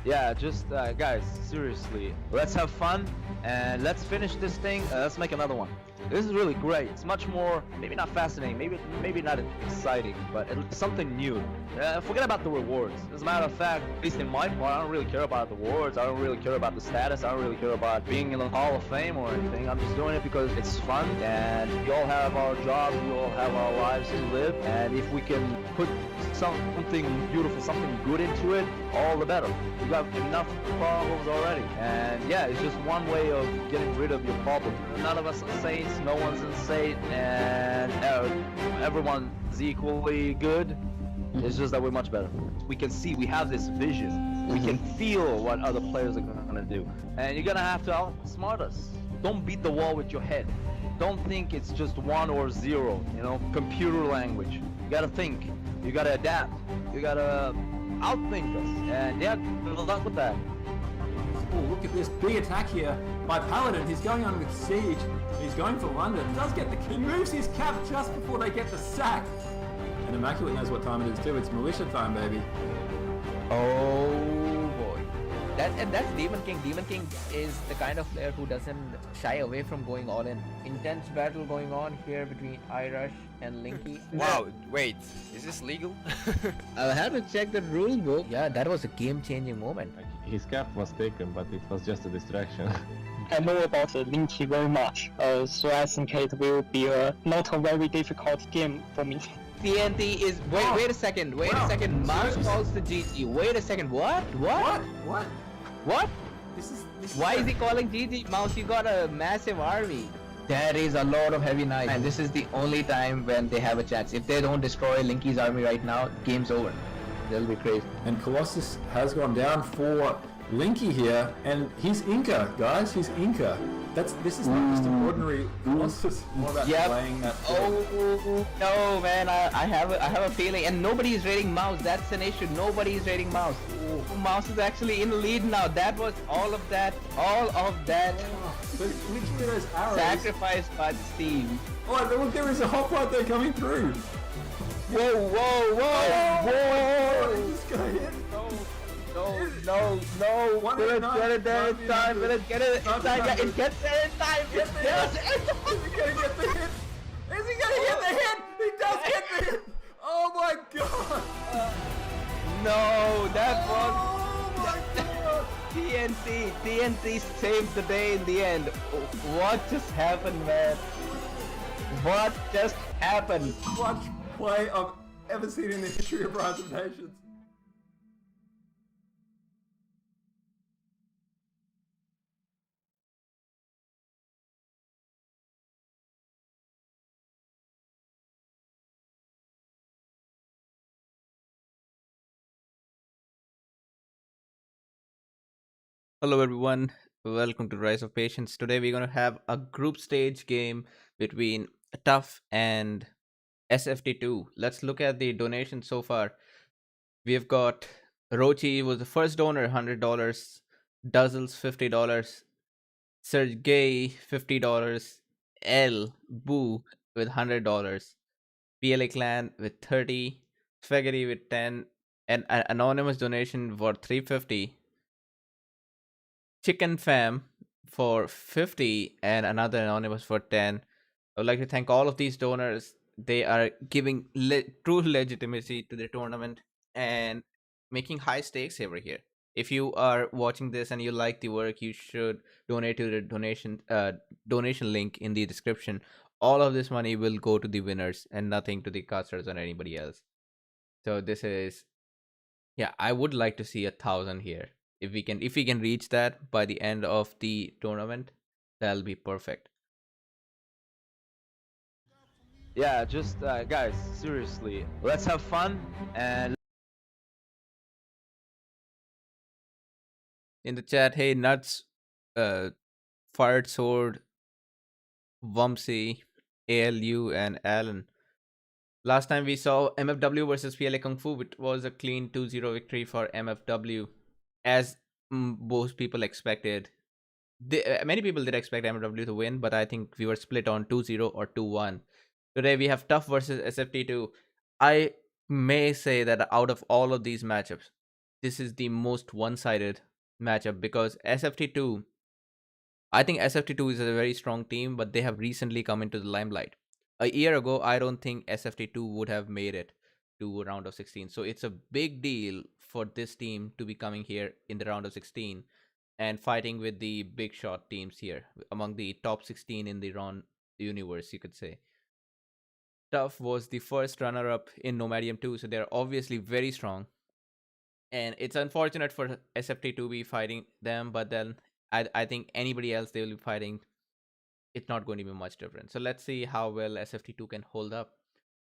Yeah, just guys, seriously, let's have fun and let's finish this thing. Let's make another one. This is really great. It's much more, maybe not fascinating, maybe not exciting, but it's something new. Forget about the rewards. As a matter of fact, at least in my part, I don't really care about the rewards. I don't really care about the status. I don't really care about being in the Hall of Fame or anything. I'm just doing it because it's fun, and we all have our jobs, we all have our lives to live, and if we can put something beautiful, something good into it, all the better. You got enough problems already, and yeah, it's just one way of getting rid of your problem. None of us are saints, no one's insane, and everyone's equally good. It's just that we're much better. We can see, we have this vision. We can feel what other players are gonna do, and you're gonna have to outsmart us. Don't beat the wall with your head. Don't think it's just 1 or 0. You know, computer language. You gotta think. You gotta adapt. You gotta outthink us. And yeah, good luck with that. Oh, look at this big attack here by Paladin. He's going on with Siege. He's going for London. Does get the king. Moves his cap just before they get the sack. And Immaculate knows what time it is too. It's militia time, baby. Oh boy. That's Demon King. Demon King is the kind of player who doesn't shy away from going all in. Intense battle going on here between Irish and Linky. Wow, wait, is this legal? I had to check the rule book. Yeah, that was a game-changing moment. His cap was taken, but it was just a distraction. I know about Linky very much, so I think it will be not a very difficult game for me. TNT is wait a second. Wait a second. Mouse calls the GG. Wait a second. What? This Why is he calling GG? Mouse, you got a massive army. There is a lot of heavy knights, and this is the only time when they have a chance. If they don't destroy Linky's army right now, game's over. They'll be crazy. And Colossus has gone down for Linky here, and he's Inca, guys. He's Inca. This is not just an ordinary Colossus. More about playing that. Oh no, man! I have a feeling, and nobody is raiding Mouse. That's an issue. Nobody is raiding Mouse. Ooh, Mouse is actually in the lead now. That was all of that. But literally those arrows. Sacrificed by the Steam. Oh, look, there is a hoplite there coming through. Whoa! Whoa! This guy hit. No! Will it get it there in time? Will it get it in time? Yeah, it gets there in time! Is he gonna get the hit? Is he gonna get the hit? He does get the hit! Oh my god! No, that was Oh my god! TNT saved the day in the end. What just happened, man? What just happened? Clutch play I've ever seen in the history of Rise of Nations. Hello everyone, welcome to Rise of Patience. Today we're going to have a group stage game between TUF and SFT2. Let's look at the donation so far. We've got Rochi was the first donor, $100, Duzzles $50, Sergey $50, L Boo with $100, PLA Clan with 30, Spaghetti with 10, and an anonymous donation for $350. Chicken Fam for 50 and another anonymous for 10. I would like to thank all of these donors. They are giving true legitimacy to the tournament and making high stakes over here. If you are watching this and you like the work, you should donate to the donation link in the description. All of this money will go to the winners and nothing to the casters or anybody else. So this is, yeah, I would like to see 1,000 here. If we can reach that by the end of the tournament, that'll be perfect. Yeah, just guys, seriously, let's have fun and. In the chat, hey Nuts, Fired Sword, Wumpsy, ALU, and Alan. Last time we saw MFW versus PLA Kung Fu, which was a clean 2-0 victory for MFW. As most people expected. Many people did expect MW to win, but I think we were split on 2-0 or 2-1. Today we have TUF versus SFT2. I may say that out of all of these matchups, this is the most one-sided matchup because SFT2, I think SFT2 is a very strong team, but they have recently come into the limelight. A year ago, I don't think SFT2 would have made it to round of 16. So it's a big deal for this team to be coming here in the round of 16 and fighting with the big shot teams here among the top 16 in the RON universe, you could say. TUF was the first runner up in Nomadium 2, so they're obviously very strong. And it's unfortunate for SFT to be fighting them, but then I think anybody else they will be fighting, it's not going to be much different. So let's see how well SFT2 can hold up.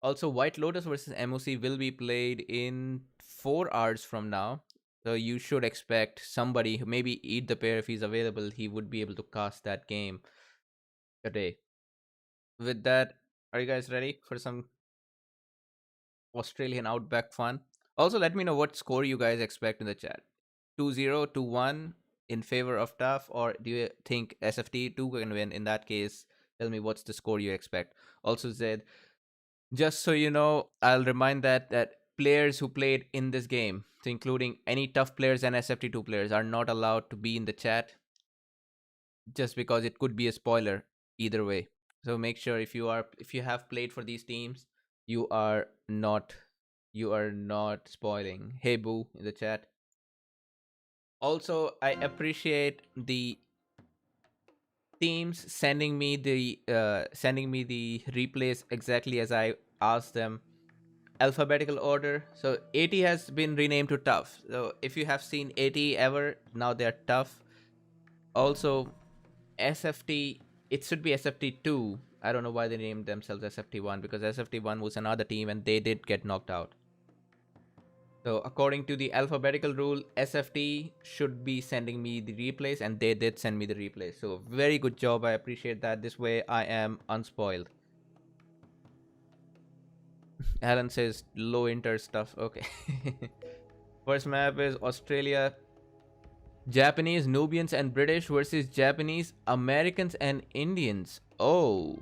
Also, White Lotus versus MOC will be played in 4 hours from now. So you should expect somebody who maybe Eat the Pair if he's available, he would be able to cast that game today. With that, are you guys ready for some Australian Outback fun? Also, let me know what score you guys expect in the chat. 2-0, 2-1 in favor of TUF, or do you think SFT2 can win? In that case, tell me what's the score you expect. Also, Zed, just so you know, I'll remind that players who played in this game, so including any TUF players and SFT2 players, are not allowed to be in the chat just because it could be a spoiler either way. So make sure if you have played for these teams, you are not spoiling. Hey boo in the chat. Also, I appreciate the teams sending me the replays exactly as I asked them, alphabetical order. So 80 has been renamed to TUF. So if you have seen 80 ever, now they're TUF. Also, SFT, it should be SFT2. I don't know why they named themselves SFT1 because SFT1 was another team and they did get knocked out. So according to the alphabetical rule, SFT should be sending me the replays and they did send me the replays. So very good job. I appreciate that. This way I am unspoiled. Alan says low inter stuff. Okay. First map is Australia. Japanese, Nubians and British versus Japanese, Americans and Indians. Oh.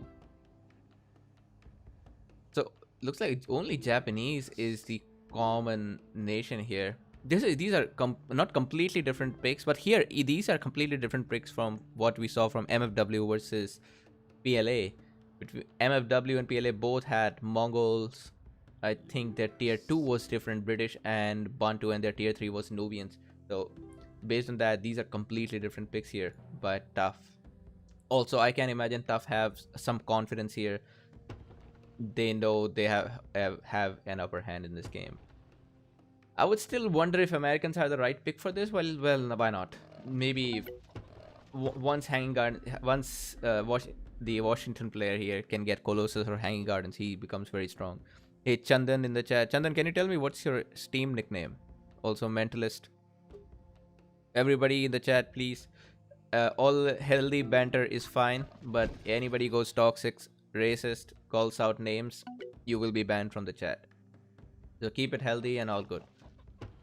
So looks like only Japanese is the common nation here. These are not completely different picks, but here these are completely different picks from what we saw from MFW versus PLA. Between MFW and PLA both had Mongols. I think their tier 2 was different, British and Bantu, and their tier 3 was Nubians. So based on that, these are completely different picks here, but TUF. Also, I can imagine TUF have some confidence here. They know they have an upper hand in this game. I would still wonder if Americans are the right pick for this. Well, why not? Maybe once the Washington player here can get Colossus or Hanging Gardens, he becomes very strong. Hey, Chandan in the chat. Chandan, can you tell me what's your Steam nickname? Also, Mentalist. Everybody in the chat, please. All healthy banter is fine, but anybody goes toxic, racist, calls out names, you will be banned from the chat. So keep it healthy and all good.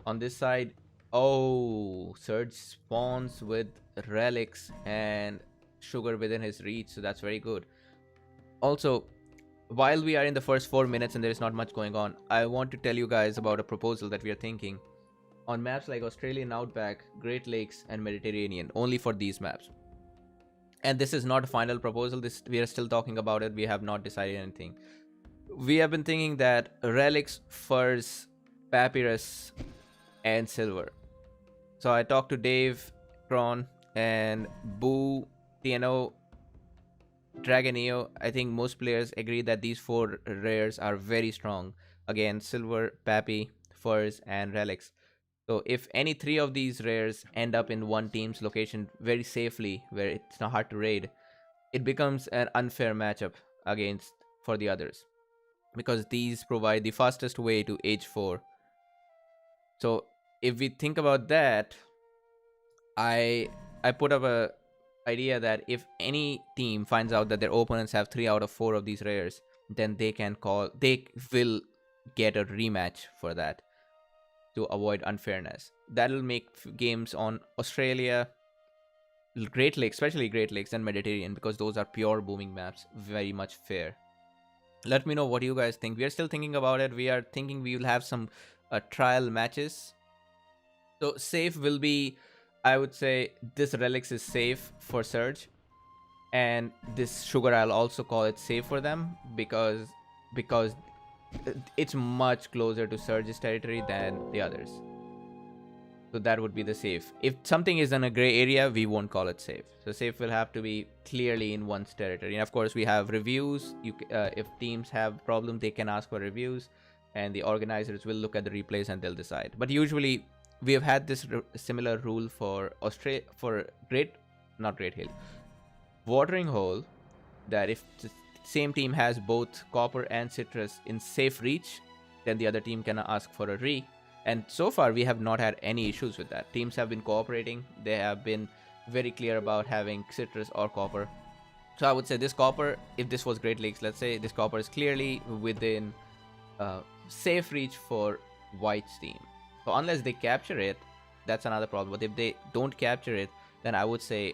On this side, oh, Surge spawns with relics and sugar within his reach, so that's very good. Also, while we are in the first 4 minutes and there is not much going on, I want to tell you guys about a proposal that we are thinking on maps like Australian Outback, Great Lakes and Mediterranean, only for these maps. And this is not a final proposal, we are still talking about it, we have not decided anything. We have been thinking that relics, furs, papyrus and silver. So I talked to Dave, Kron and Boo, TNO, Dragoneo. I think most players agree that these 4 rares are very strong. Again, silver, pappy, furs and relics. So if any 3 of these rares end up in one team's location very safely, where it's not hard to raid, it becomes an unfair matchup for the others, because these provide the fastest way to age 4. So if we think about that, I put up a idea that if any team finds out that their opponents have 3 out of 4 of these rares, then they will get a rematch for that to avoid unfairness. That'll make games on Australia, Great Lakes, especially Great Lakes and Mediterranean, because those are pure booming maps, very much fair. Let me know what you guys think. We are still thinking about it. We are thinking we will have some trial matches So safe will be, I would say, this relics is safe for Surge, and this sugar I'll also call it safe for them because it's much closer to Surge's territory than the others. So that would be the safe. If something is in a gray area, we won't call it safe. So safe will have to be clearly in one's territory. And of course, we have reviews. If teams have problems, they can ask for reviews, and the organizers will look at the replays and they'll decide. But usually, we have had this similar rule for not Great Hill, Watering Hole, that if the same team has both copper and citrus in safe reach, then the other team can ask for a re. And so far, we have not had any issues with that. Teams have been cooperating. They have been very clear about having citrus or copper. So I would say this copper, if this was Great Lakes, let's say this copper is clearly within safe reach for White's team. So unless they capture it, that's another problem. But if they don't capture it, then I would say,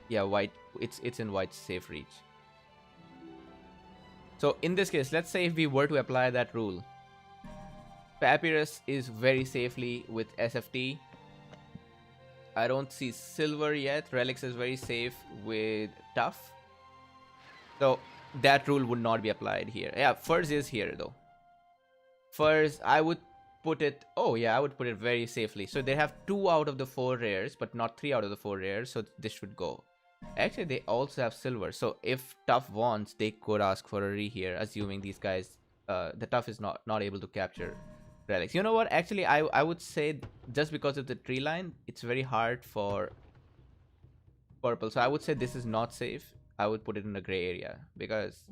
yeah, White, it's in White's safe reach. So in this case, let's say if we were to apply that rule, Papyrus is very safely with SFT. I don't see Silver yet. Relics is very safe with TUF. So that rule would not be applied here. Yeah, Furs is here though. Furs, I would put it... Oh yeah, I would put it very safely. So they have 2 out of the 4 rares, but not 3 out of the 4 rares. So this should go. Actually, they also have Silver. So if TUF wants, they could ask for a re here, assuming these guys... the TUF is not able to capture relics. You know what? Actually, I would say just because of the tree line, it's very hard for purple. So I would say this is not safe. I would put it in a gray area because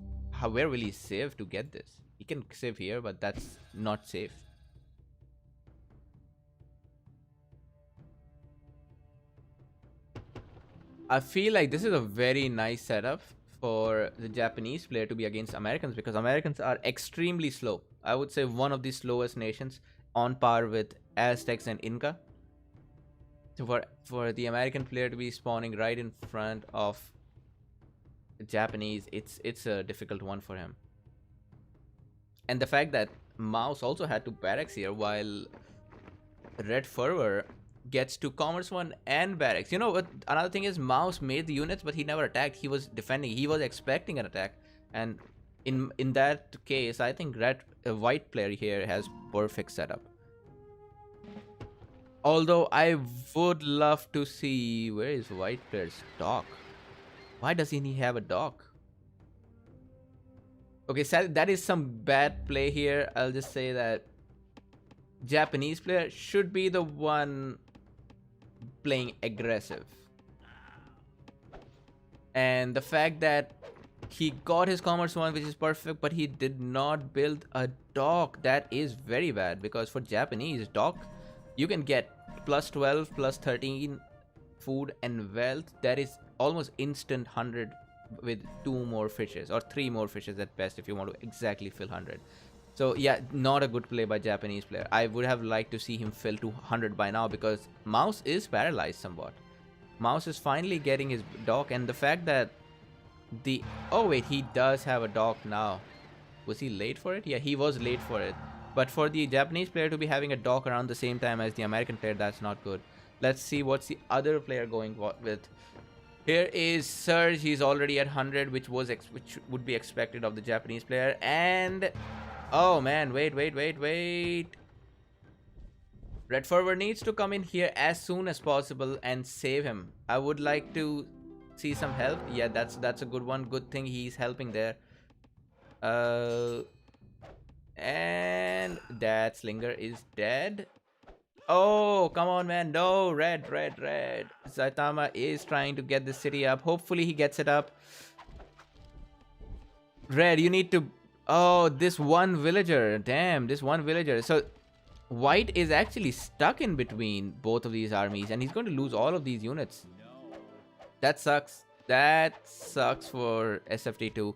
where will he save to get this? He can save here, but that's not safe. I feel like this is a very nice setup for the Japanese player to be against Americans because Americans are extremely slow. I would say one of the slowest nations, on par with Aztecs and Inca. So for the American player to be spawning right in front of the Japanese, it's a difficult one for him. And the fact that Mouse also had 2 barracks here while Red Fervor gets to Commerce 1 and barracks. You know what? Another thing is Mouse made the units, but he never attacked. He was defending. He was expecting an attack. And in that case, I think White player here has perfect setup. Although I would love to see... Where is White player's dock? Why doesn't he have a dock? Okay, so that is some bad play here. I'll just say that Japanese player should be the one playing aggressive. And the fact that he got his Commerce 1, which is perfect, but he did not build a dock, that is very bad. Because for Japanese dock, you can get plus 12, plus 13 food and wealth. That is almost instant 100 with 2 more fishes or 3 more fishes at best if you want to exactly fill 100. So yeah, not a good play by Japanese player. I would have liked to see him fill to 100 by now because Mouse is paralyzed somewhat. Mouse is finally getting his dock, and the fact that oh wait, he does have a dock now. Was he late for it? Yeah, he was late for it. But for the Japanese player to be having a dock around the same time as the American player, that's not good. Let's see what's the other player going with. Here is Surge. He's already at 100, which would be expected of the Japanese player. And oh man, wait. Red Fervor needs to come in here as soon as possible and save him. I would like to see some help. Yeah, that's a good one. Good thing he's helping there. And that Slinger is dead. Oh, come on, man. No, red. Saitama is trying to get the city up. Hopefully he gets it up. Red, you need to... Oh, this one villager. Damn, this one villager. So White is actually stuck in between both of these armies, and he's going to lose all of these units. That sucks. That sucks for SFT2.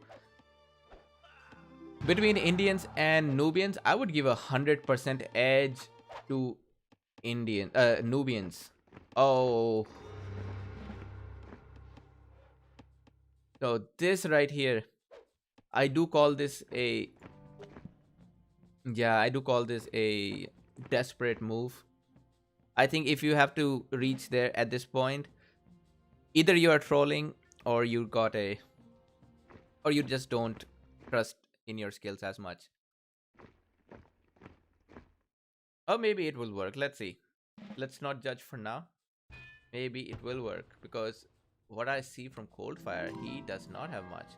Between Indians and Nubians, I would give 100% edge to Nubians. Oh. So this right here, I do call this a... Yeah, I do call this a desperate move. I think if you have to reach there at this point, either you are trolling or you got a, or you just don't trust in your skills as much. Or maybe it will work. Let's see. Let's not judge for now. Maybe it will work because what I see from Coldfire, he does not have much.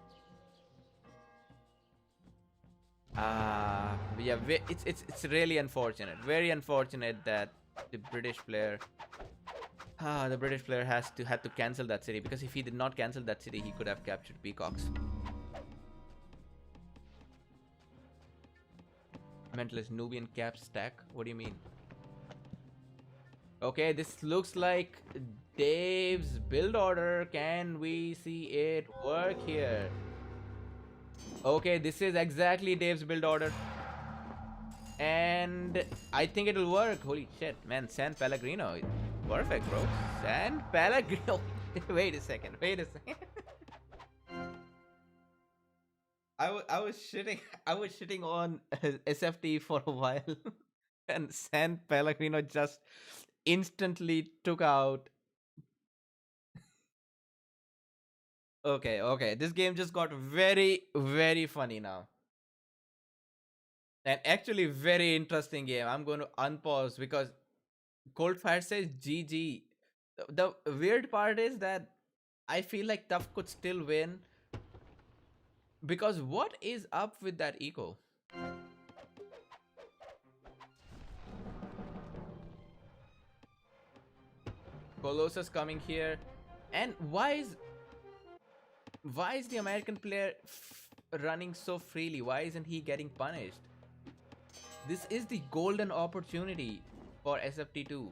Yeah, it's really unfortunate. Very unfortunate that the British player, the British player had to cancel that city, because if he did not cancel that city, he could have captured peacocks. Mentalist Nubian cap stack. What do you mean? Okay, this looks like Dave's build order. Can we see it work here? Okay, this is exactly Dave's build order. And I think it'll work. Holy shit, man. San Pellegrino. Perfect, bro. San Pellegrino. Wait a second. Wait a second. I was shitting on SFT for a while. And San Pellegrino just instantly took out. Okay. This game just got very, very funny now. And actually very interesting game. I'm going to unpause because Coldfire says GG. The weird part is that I feel like TUF could still win, because what is up with that eco? Colossus coming here, and why is the American player running so freely? Why isn't he getting punished? This is the golden opportunity for SFT2.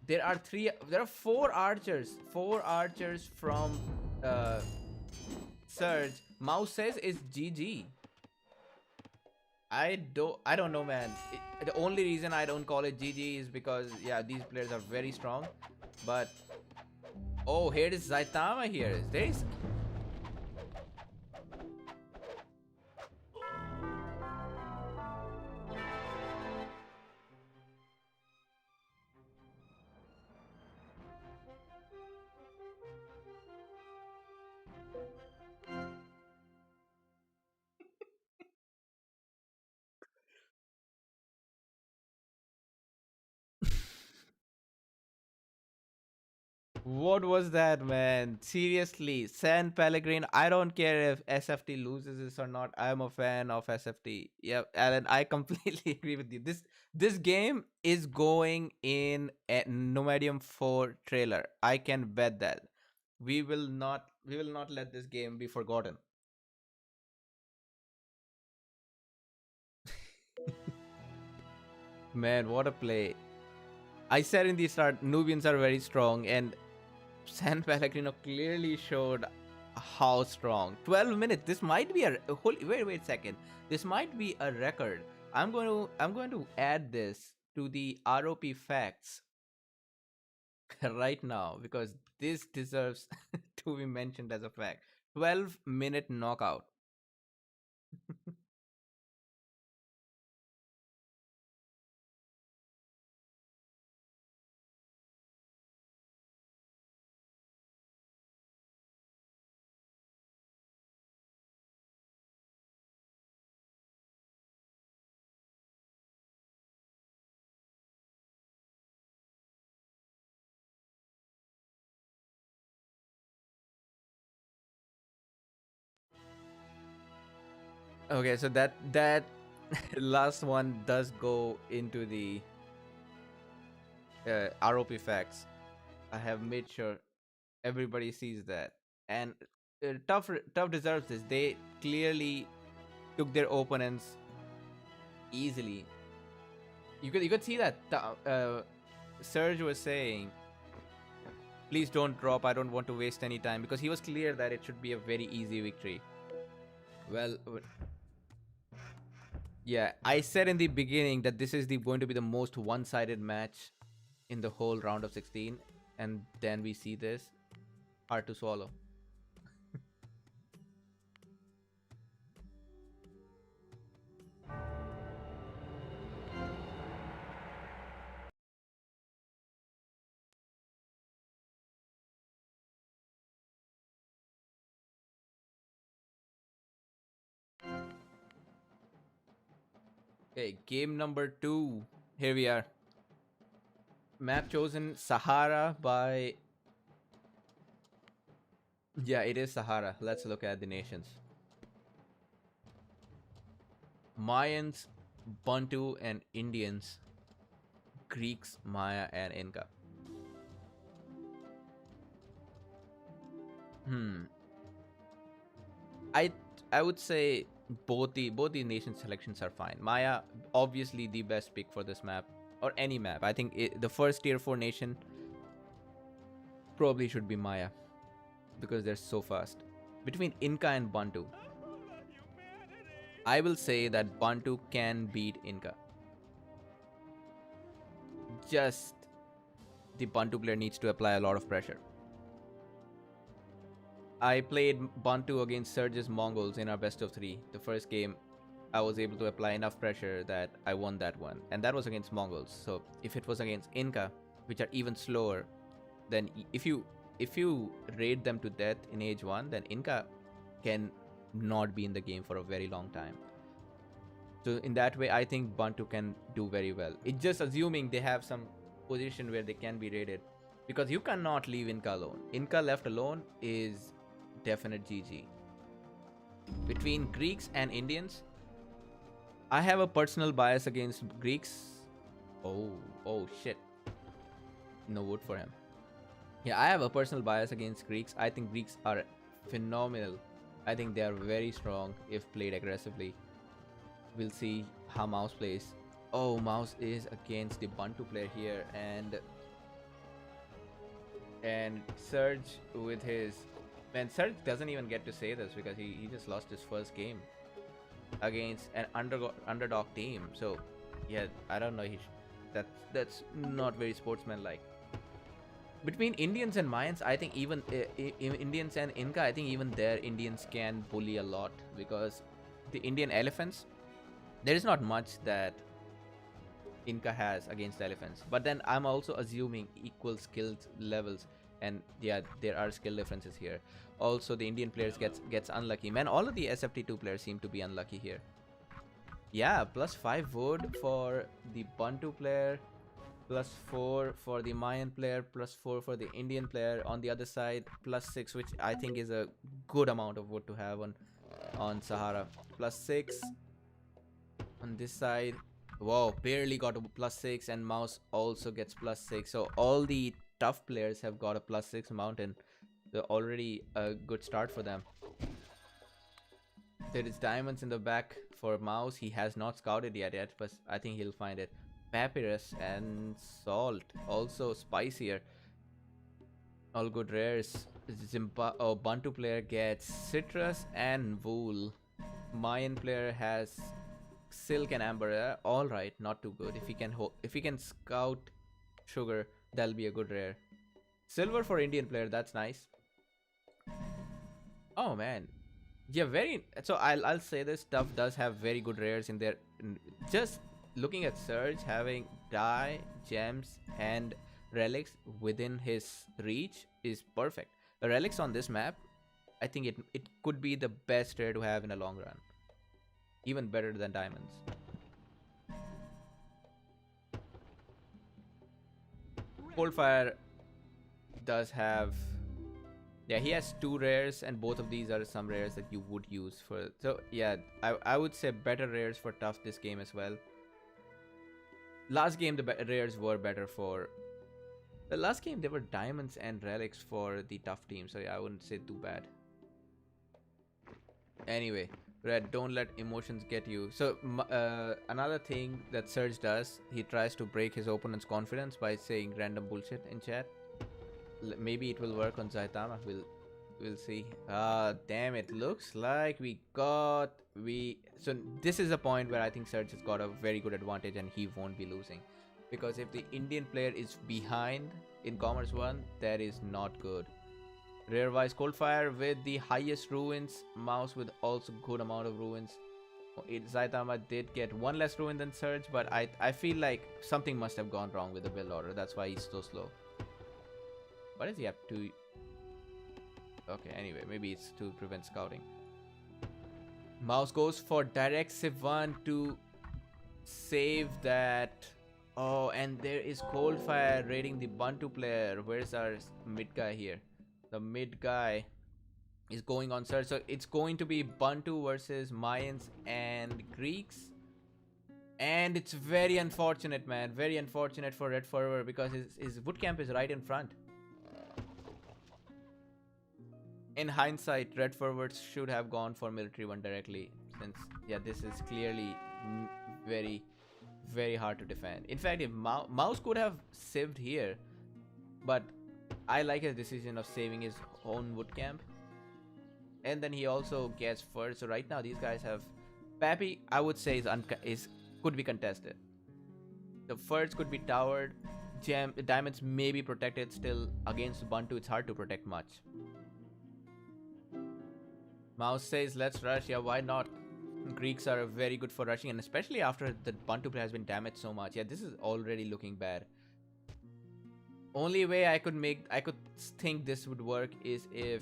There are four archers from Surge. Mouse says it's GG. I don't know, man. The only reason I don't call it GG is because, yeah, these players are very strong. But oh, here is Zaitama here. There is. What was that, man? Seriously, San Pellegrino. I don't care if SFT loses this or not. I'm a fan of SFT. Yep, Alan, I completely agree with you. This game is going in a Nomadium 4 trailer. I can bet that. We will not let this game be forgotten. Man, what a play. I said in the start, Nubians are very strong, and San Pellegrino clearly showed how strong. 12 minutes. This might be a wait a second. This might be a record. I'm going to add this to the ROP facts right now, because this deserves to be mentioned as a fact. 12-minute knockout. Okay, so that last one does go into the ROP facts. I have made sure everybody sees that, and tough deserves this. They clearly took their opponents easily. You could see that Serge was saying, "Please don't drop. I don't want to waste any time," because he was clear that it should be a very easy victory. Well, yeah, I said in the beginning that this is going to be the most one-sided match in the whole round of 16, and then we see this. Hard to swallow. Okay, game number 2. Here we are. Map chosen Sahara by... Yeah, it is Sahara. Let's look at the nations. Mayans, Bantu and Indians. Greeks, Maya and Inca. I I would say both the nation selections are fine. Maya, obviously the best pick for this map or any map. I think the first tier 4 nation probably should be Maya because they're so fast. Between Inca and Bantu, I will say that Bantu can beat Inca. Just the Bantu player needs to apply a lot of pressure. I played Bantu against Surge's Mongols in our best of 3. The first game, I was able to apply enough pressure that I won that one. And that was against Mongols. So if it was against Inca, which are even slower, then if you raid them to death in age 1, then Inca can not be in the game for a very long time. So in that way, I think Bantu can do very well. It's just assuming they have some position where they can be raided. Because you cannot leave Inca alone. Inca left alone is definite GG. Between Greeks and Indians, I have a personal bias against Greeks. Oh shit. No vote for him. Yeah, I have a personal bias against Greeks. I think Greeks are phenomenal. I think they are very strong if played aggressively. We'll see how Mouse plays. Oh, Mouse is against the Bantu player here, and Surge with his... Man, Surge doesn't even get to say this because he just lost his first game against an underdog team. So yeah, I don't know, that's not very sportsmanlike. Between Indians and Mayans, I think even Indians and Inca, I think even there Indians can bully a lot because the Indian elephants, there is not much that Inca has against elephants. But then I'm also assuming equal skill levels, and yeah, there are skill differences here. Also, the Indian players gets unlucky. Man, all of the SFT2 players seem to be unlucky here. Yeah, +5 vote for the Bantu player, +4 for the Mayan player, +4 for the Indian player. On the other side, +6, which I think is a good amount of vote to have on Sahara. +6 on this side. Wow, barely got a +6, and Mouse also gets +6. So all the TUF players have got a +6 mountain. They're already a good start for them. There is diamonds in the back for Mouse. He has not scouted yet, but I think he'll find it. Papyrus and salt, also spicier. All good rares. Bantu player gets citrus and wool. Mayan player has silk and amber. All right, not too good. If he can scout sugar, that'll be a good rare. Silver for Indian player, that's nice. Oh man, yeah, very. So I'll say this, TUF does have very good rares in there. Just looking at Surge having dye, gems and relics within his reach is perfect. The relics on this map, I think it could be the best rare to have in a long run, even better than diamonds. Coldfire does have, yeah, he has 2 rares, and both of these are some rares that you would use for. So yeah, I would say better rares for TUF this game as well. Last game the rares were better for. The last game there were diamonds and relics for the TUF team, so yeah, I wouldn't say too bad. Anyway, Red, don't let emotions get you. So another thing that Surge does, he tries to break his opponent's confidence by saying random bullshit in chat. Maybe it will work on Zaitama. We'll see. Damn, it looks like so this is a point where I think Surge has got a very good advantage and he won't be losing, because if the Indian player is behind in Commerce 1, that is not good. Rare wise, Coldfire with the highest ruins, Mouse with also good amount of ruins. Zaitama did get 1 less ruin than Surge, but I feel like something must have gone wrong with the build order. That's why he's so slow. What is he up to? Okay, anyway, maybe it's to prevent scouting. Mouse goes for direct Civ 1 to save that. Oh, and there is Coldfire raiding the Bantu player. Where's our mid guy here? The mid guy is going on search. So it's going to be Bantu versus Mayans and Greeks. And it's very unfortunate, man. Very unfortunate for Red Fervor because his wood camp is right in front. In hindsight, Red Fervor should have gone for military one directly, since yeah, this is clearly very, very hard to defend. In fact, if Mouse could have saved here, but I like his decision of saving his own wood camp, and then he also gets first. So right now, these guys have Pappy. I would say is could be contested. The first could be towered. Diamonds may be protected still. Against Bantu, it's hard to protect much. Mouse says, let's rush. Yeah, why not? Greeks are very good for rushing, and especially after the Bantu player has been damaged so much. Yeah, this is already looking bad. Only way I could think this would work is if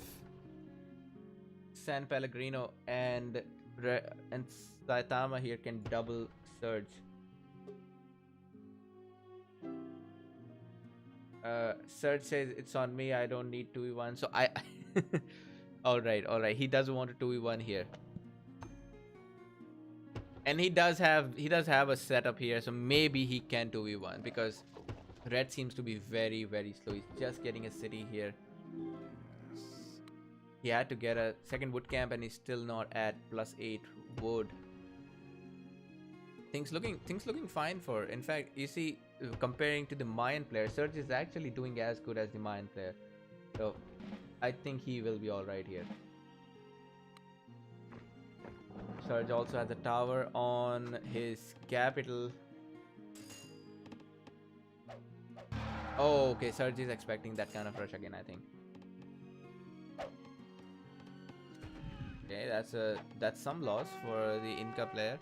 San Pellegrino and Saitama here can double surge. Surge says it's on me. I don't need 2v1. So I. All right. He does want a 2v1 here, and he does have a setup here. So maybe he can 2v1 because Red seems to be very, very slow. He's just getting a city here. He had to get a second wood camp, and he's still not at +8 wood. Things looking fine for. In fact, you see, comparing to the Mayan player, Surge is actually doing as good as the Mayan player. So I think he will be alright here. Surge also has a tower on his capital. Oh, okay. Surge is expecting that kind of rush again, I think. Okay, that's some loss for the Inca player.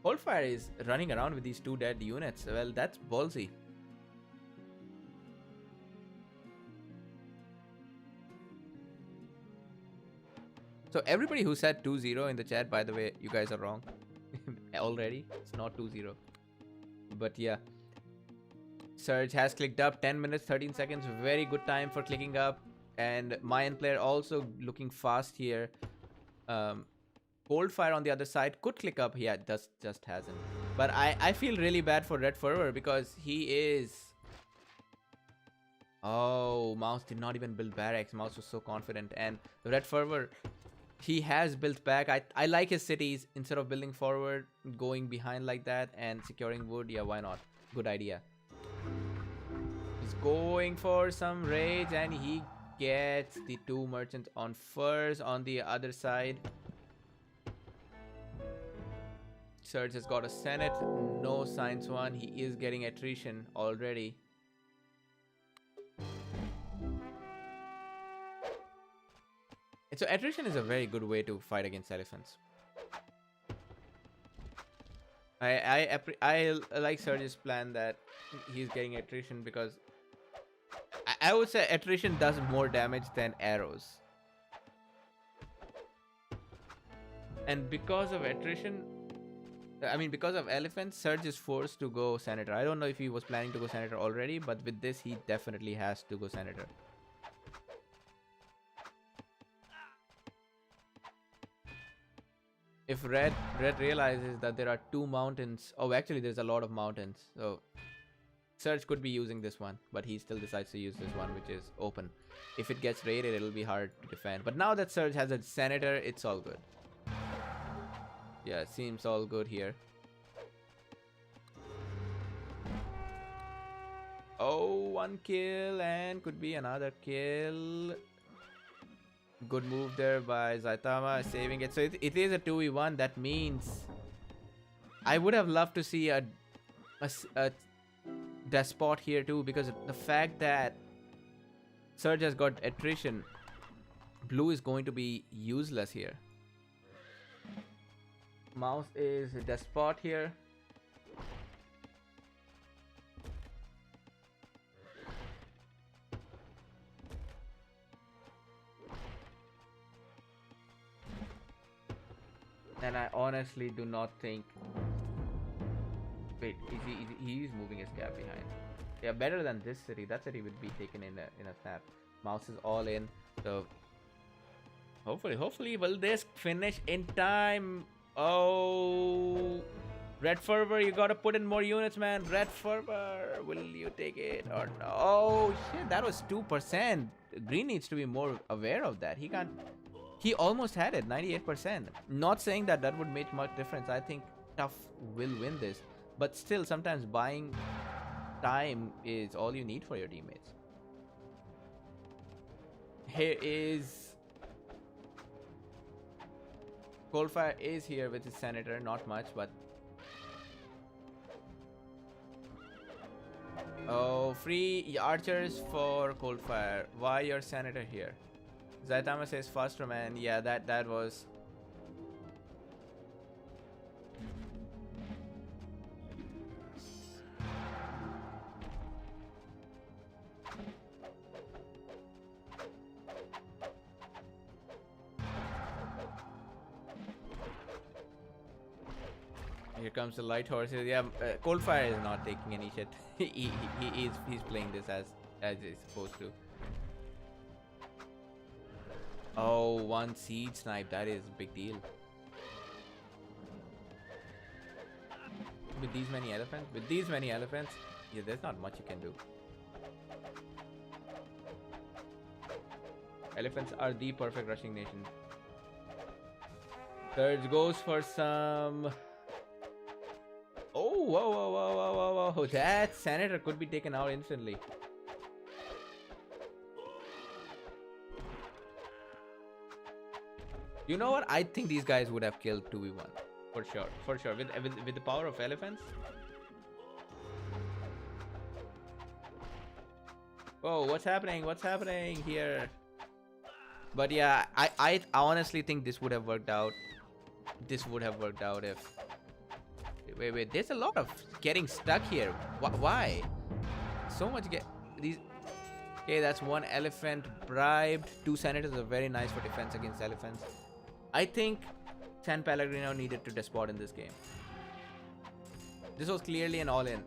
Coldfire is running around with these 2 dead units. Well, that's ballsy. So everybody who said 2-0 in the chat, by the way, you guys are wrong. Already, it's not 2-0. But yeah. Surge has clicked up. 10 minutes, 13 seconds. Very good time for clicking up. And Mayan player also looking fast here. Coldfire on the other side could click up. Yeah, just hasn't. But I feel really bad for Red Fervor because he is... Oh, Mouse did not even build barracks. Mouse was so confident. And Red Fervor, he has built back. I like his cities. Instead of building forward, going behind like that and securing wood. Yeah, why not? Good idea. He's going for some rage and he gets the 2 merchants on furs on the other side. Surge has got a Senate, no Science 1. He is getting attrition already. So attrition is a very good way to fight against elephants. I like Surge's plan that he's getting attrition because I would say attrition does more damage than arrows. And because of attrition, because of elephants, Surge is forced to go Senator. I don't know if he was planning to go Senator already, but with this, he definitely has to go Senator. If Red realizes that there are 2 mountains... Oh, actually, there's a lot of mountains. So, Surge could be using this one, but he still decides to use this one, which is open. If it gets raided, it'll be hard to defend. But now that Surge has a Senator, it's all good. Yeah, it seems all good here. Oh, 1 kill and could be another kill. Good move there by Zaitama, saving it. So it is a 2v1. That means I would have loved to see a despot here too, because the fact that Surge has got attrition, blue is going to be useless here. Mouse is a despot here. And I honestly do not think. Wait, he is moving his cap behind. Yeah, better than this city. That city would be taken in a snap. Mouse is all in. So hopefully, will this finish in time? Oh, Red Fervor, you gotta put in more units, man. Red Fervor, will you take it or no? Oh shit, that was 2%. Green needs to be more aware of that. He can't. He almost had it, 98%. Not saying that that would make much difference. I think TUF will win this, but still, sometimes buying time is all you need for your teammates. Here is Coldfire is here with his senator, not much, but oh, free archers for Coldfire. Why your senator here? Zaitama says faster, man. Yeah, that was. Here comes the light horses. Yeah, Coldfire is not taking any shit. He's playing this as he's supposed to. Oh, one siege snipe. That is a big deal. With these many elephants, yeah, there's not much you can do. Elephants are the perfect rushing nation. Surge goes for some. Oh, whoa. That senator could be taken out instantly. You know what? I think these guys would have killed 2v1. For sure. With the power of elephants. Whoa, what's happening here? But yeah, I honestly think this would have worked out. This would have worked out if... Wait, there's a lot of getting stuck here. Why? So much these... Okay, that's one elephant bribed. 2 senators are very nice for defense against elephants. I think San Pellegrino needed to despot in this game. This was clearly an all-in.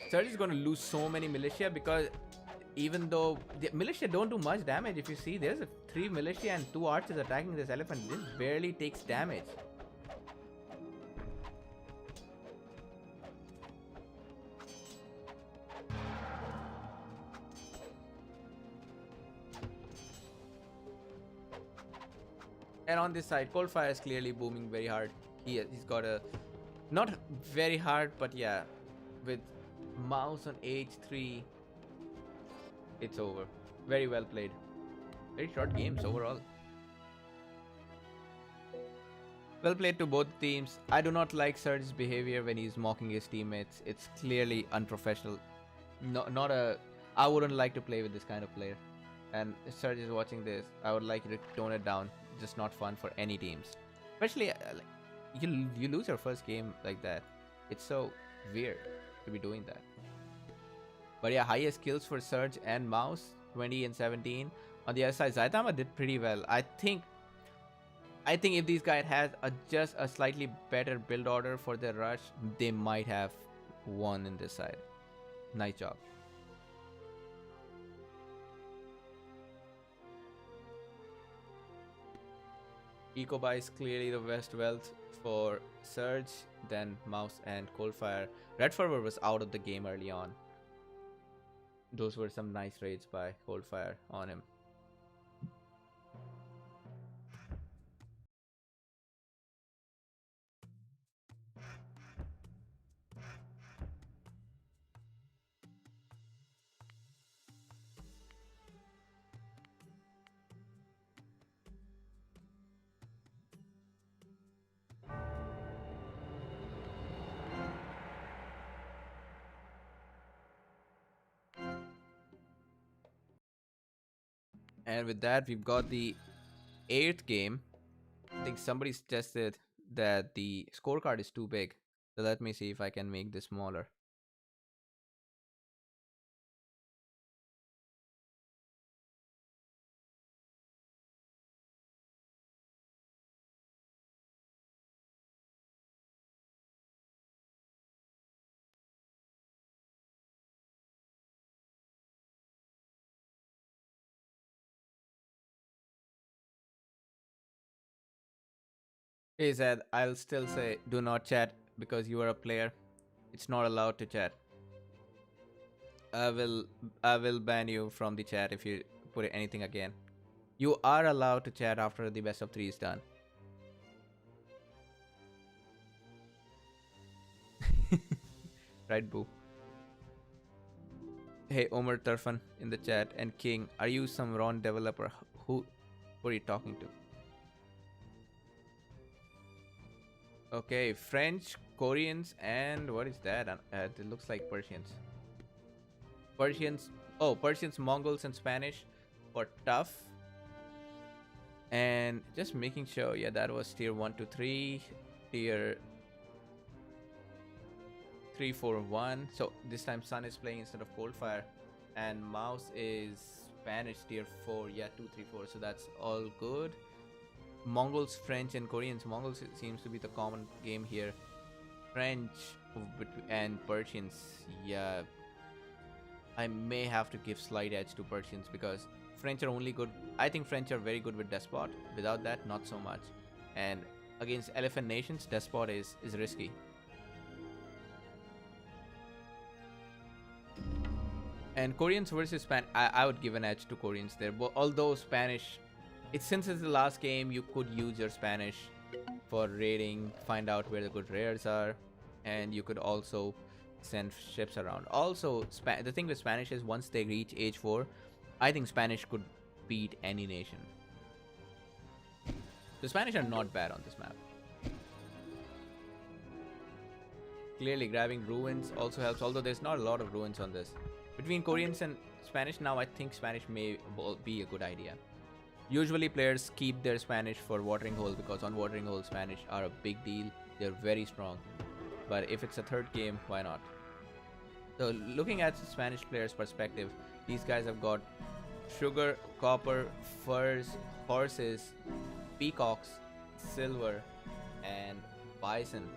Surge is going to lose so many militia because even though the militia don't do much damage, if you see, there's 3 militia and 2 archers attacking this elephant. This barely takes damage. And on this side, Coldfire is clearly booming very hard. He's got a... Not very hard, but yeah. With mouse on H3, it's over. Very well played. Very short games overall. Well played to both teams. I do not like Surge's behavior when he's mocking his teammates. It's clearly unprofessional. I wouldn't like to play with this kind of player. And if Surge is watching this, I would like you to tone it down. Just not fun for any teams. Especially you lose your first game like that. It's so weird to be doing that. But yeah, highest kills for Surge and Mouse, 20 and 17. On the other side, Zaitama did pretty well. I think if these guys had just a slightly better build order for their rush, they might have won in this side. Nice job. Ecobuy is clearly the best wealth for Surge, then Mouse and Coldfire. Red Fervor was out of the game early on. Those were some nice raids by Coldfire on him. And with that, we've got the 8th game. I think somebody suggested that the scorecard is too big. So let me see if I can make this smaller. He said, I'll still say do not chat because you are a player. It's not allowed to chat. I will ban you from the chat if you put anything again. You are allowed to chat after the best of 3 is done. Right, boo? Hey, Omar Turfan in the chat and King, are you some Ron developer? Who are you talking to? Okay, French, Koreans, and what is that? It looks like Persians. Persians, Persians, Mongols, and Spanish for TUF. And just making sure, yeah, that was tier 1 to 3, tier 3, 4, 1. So this time Sun is playing instead of Coldfire, and Mouse is Spanish tier 4, yeah, 2, 3, 4. So that's all good. Mongols, French, and Koreans. Mongols seems to be the common game here. French and Persians, yeah. I may have to give slight edge to Persians because French are only good. I think French are very good with Despot. Without that, not so much. And against Elephant Nations, Despot is risky. And Koreans versus Spanish, I would give an edge to Koreans there. But although Spanish, since it's the last game, you could use your Spanish for raiding, find out where the good rares are, and you could also send ships around. Also, the thing with Spanish is once they reach age 4, I think Spanish could beat any nation. The Spanish are not bad on this map. Clearly, grabbing ruins also helps, although there's not a lot of ruins on this. Between Koreans and Spanish now, I think Spanish may be a good idea. Usually players keep their Spanish for watering hole because on watering hole Spanish are a big deal. They're very strong. But if it's a third game, why not? So looking at the Spanish players' perspective, these guys have got sugar, copper, furs, horses, peacocks, silver, and bison.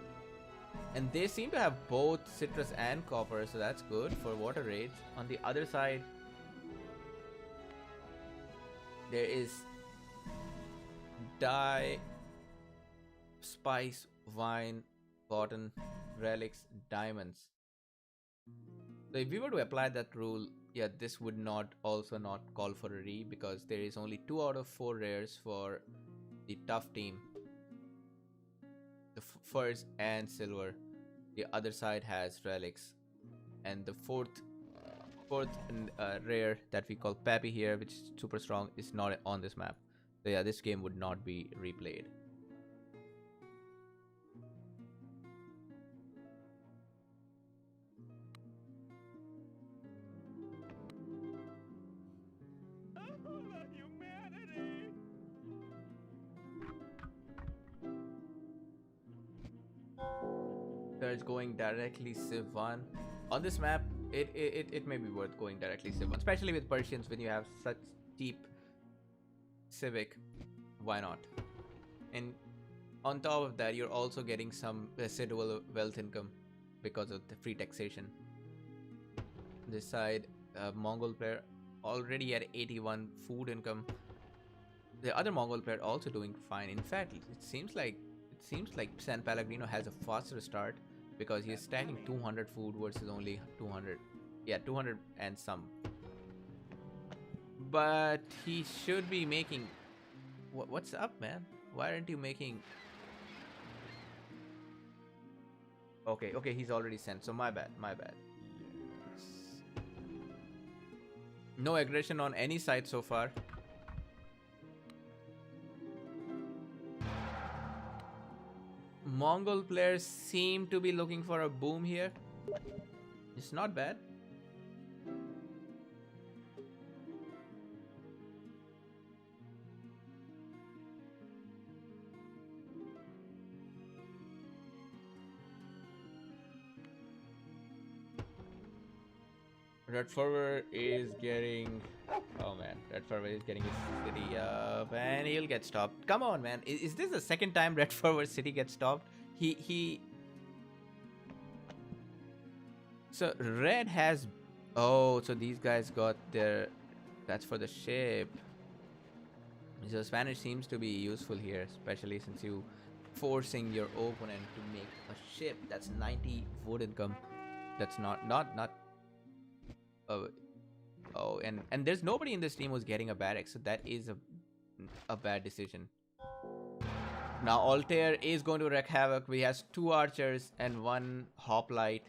And they seem to have both citrus and copper, so that's good for water raids. On the other side, there is dye, spice, wine, cotton, relics, diamonds. So if we were to apply that rule, yeah, this would not call for a re because there is only 2 out of 4 rares for the TUF team. The furs and silver. The other side has relics, and the fourth rare that we call Pappy here, which is super strong, is not on this map. So yeah, this game would not be replayed. There's going directly Civ 1. On this map, it may be worth going directly Civ 1, especially with Persians when you have such cheap Civic. Why not? And on top of that, you're also getting some residual wealth income because of the free taxation. This side, Mongol player already at 81 food income. The other Mongol player also doing fine. In fact, it seems like San Pellegrino has a faster start because he is stacking 200 food versus only 200. Yeah, 200 and some. But he should be making... What's up, man? Why aren't you making... Okay, he's already sent, so my bad. No aggression on any side so far. Mongol players seem to be looking for a boom here. It's not bad. Red Fervor is getting... Oh man, Red Fervor is getting his city up and he'll get stopped. Come on, man. Is this the second time Red Fervor city gets stopped? So Red has... Oh, so these guys got their... That's for the ship. So Spanish seems to be useful here, especially since you forcing your opponent to make a ship. That's 90 wood income. That's not. Oh, and there's nobody in this team who's getting a barrack, so that is a bad decision. Now Altair is going to wreak havoc. He has 2 archers and 1 hoplite.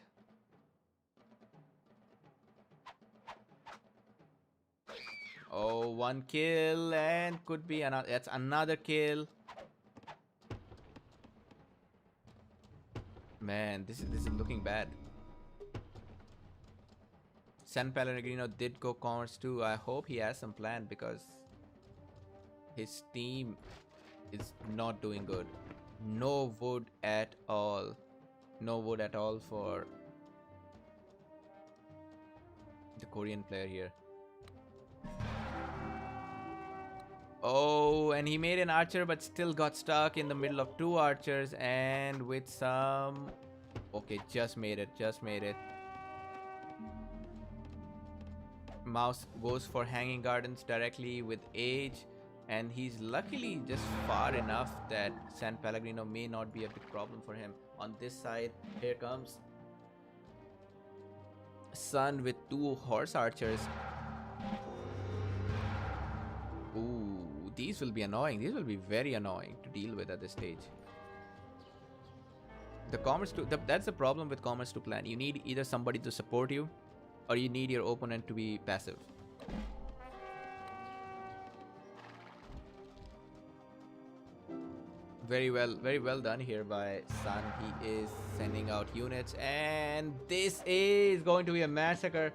Oh, 1 kill and could be another. That's another kill. Man, this is looking bad. San Pellegrino did go commerce too. I hope he has some plan because his team is not doing good. No wood at all. No wood at all for the Korean player here. Oh, and he made an archer but still got stuck in the middle of 2 archers and with some... Okay, just made it. Mouse goes for hanging gardens directly with age, and he's luckily just far enough that San Pellegrino may not be a big problem for him. On this side, here comes Sun with 2 horse archers. Ooh, these will be annoying. These will be very annoying to deal with at this stage. The commerce to that's the problem with commerce to plan. You need either somebody to support you, or you need your opponent to be passive. Very well done here by Sun. He is sending out units, and this is going to be a massacre.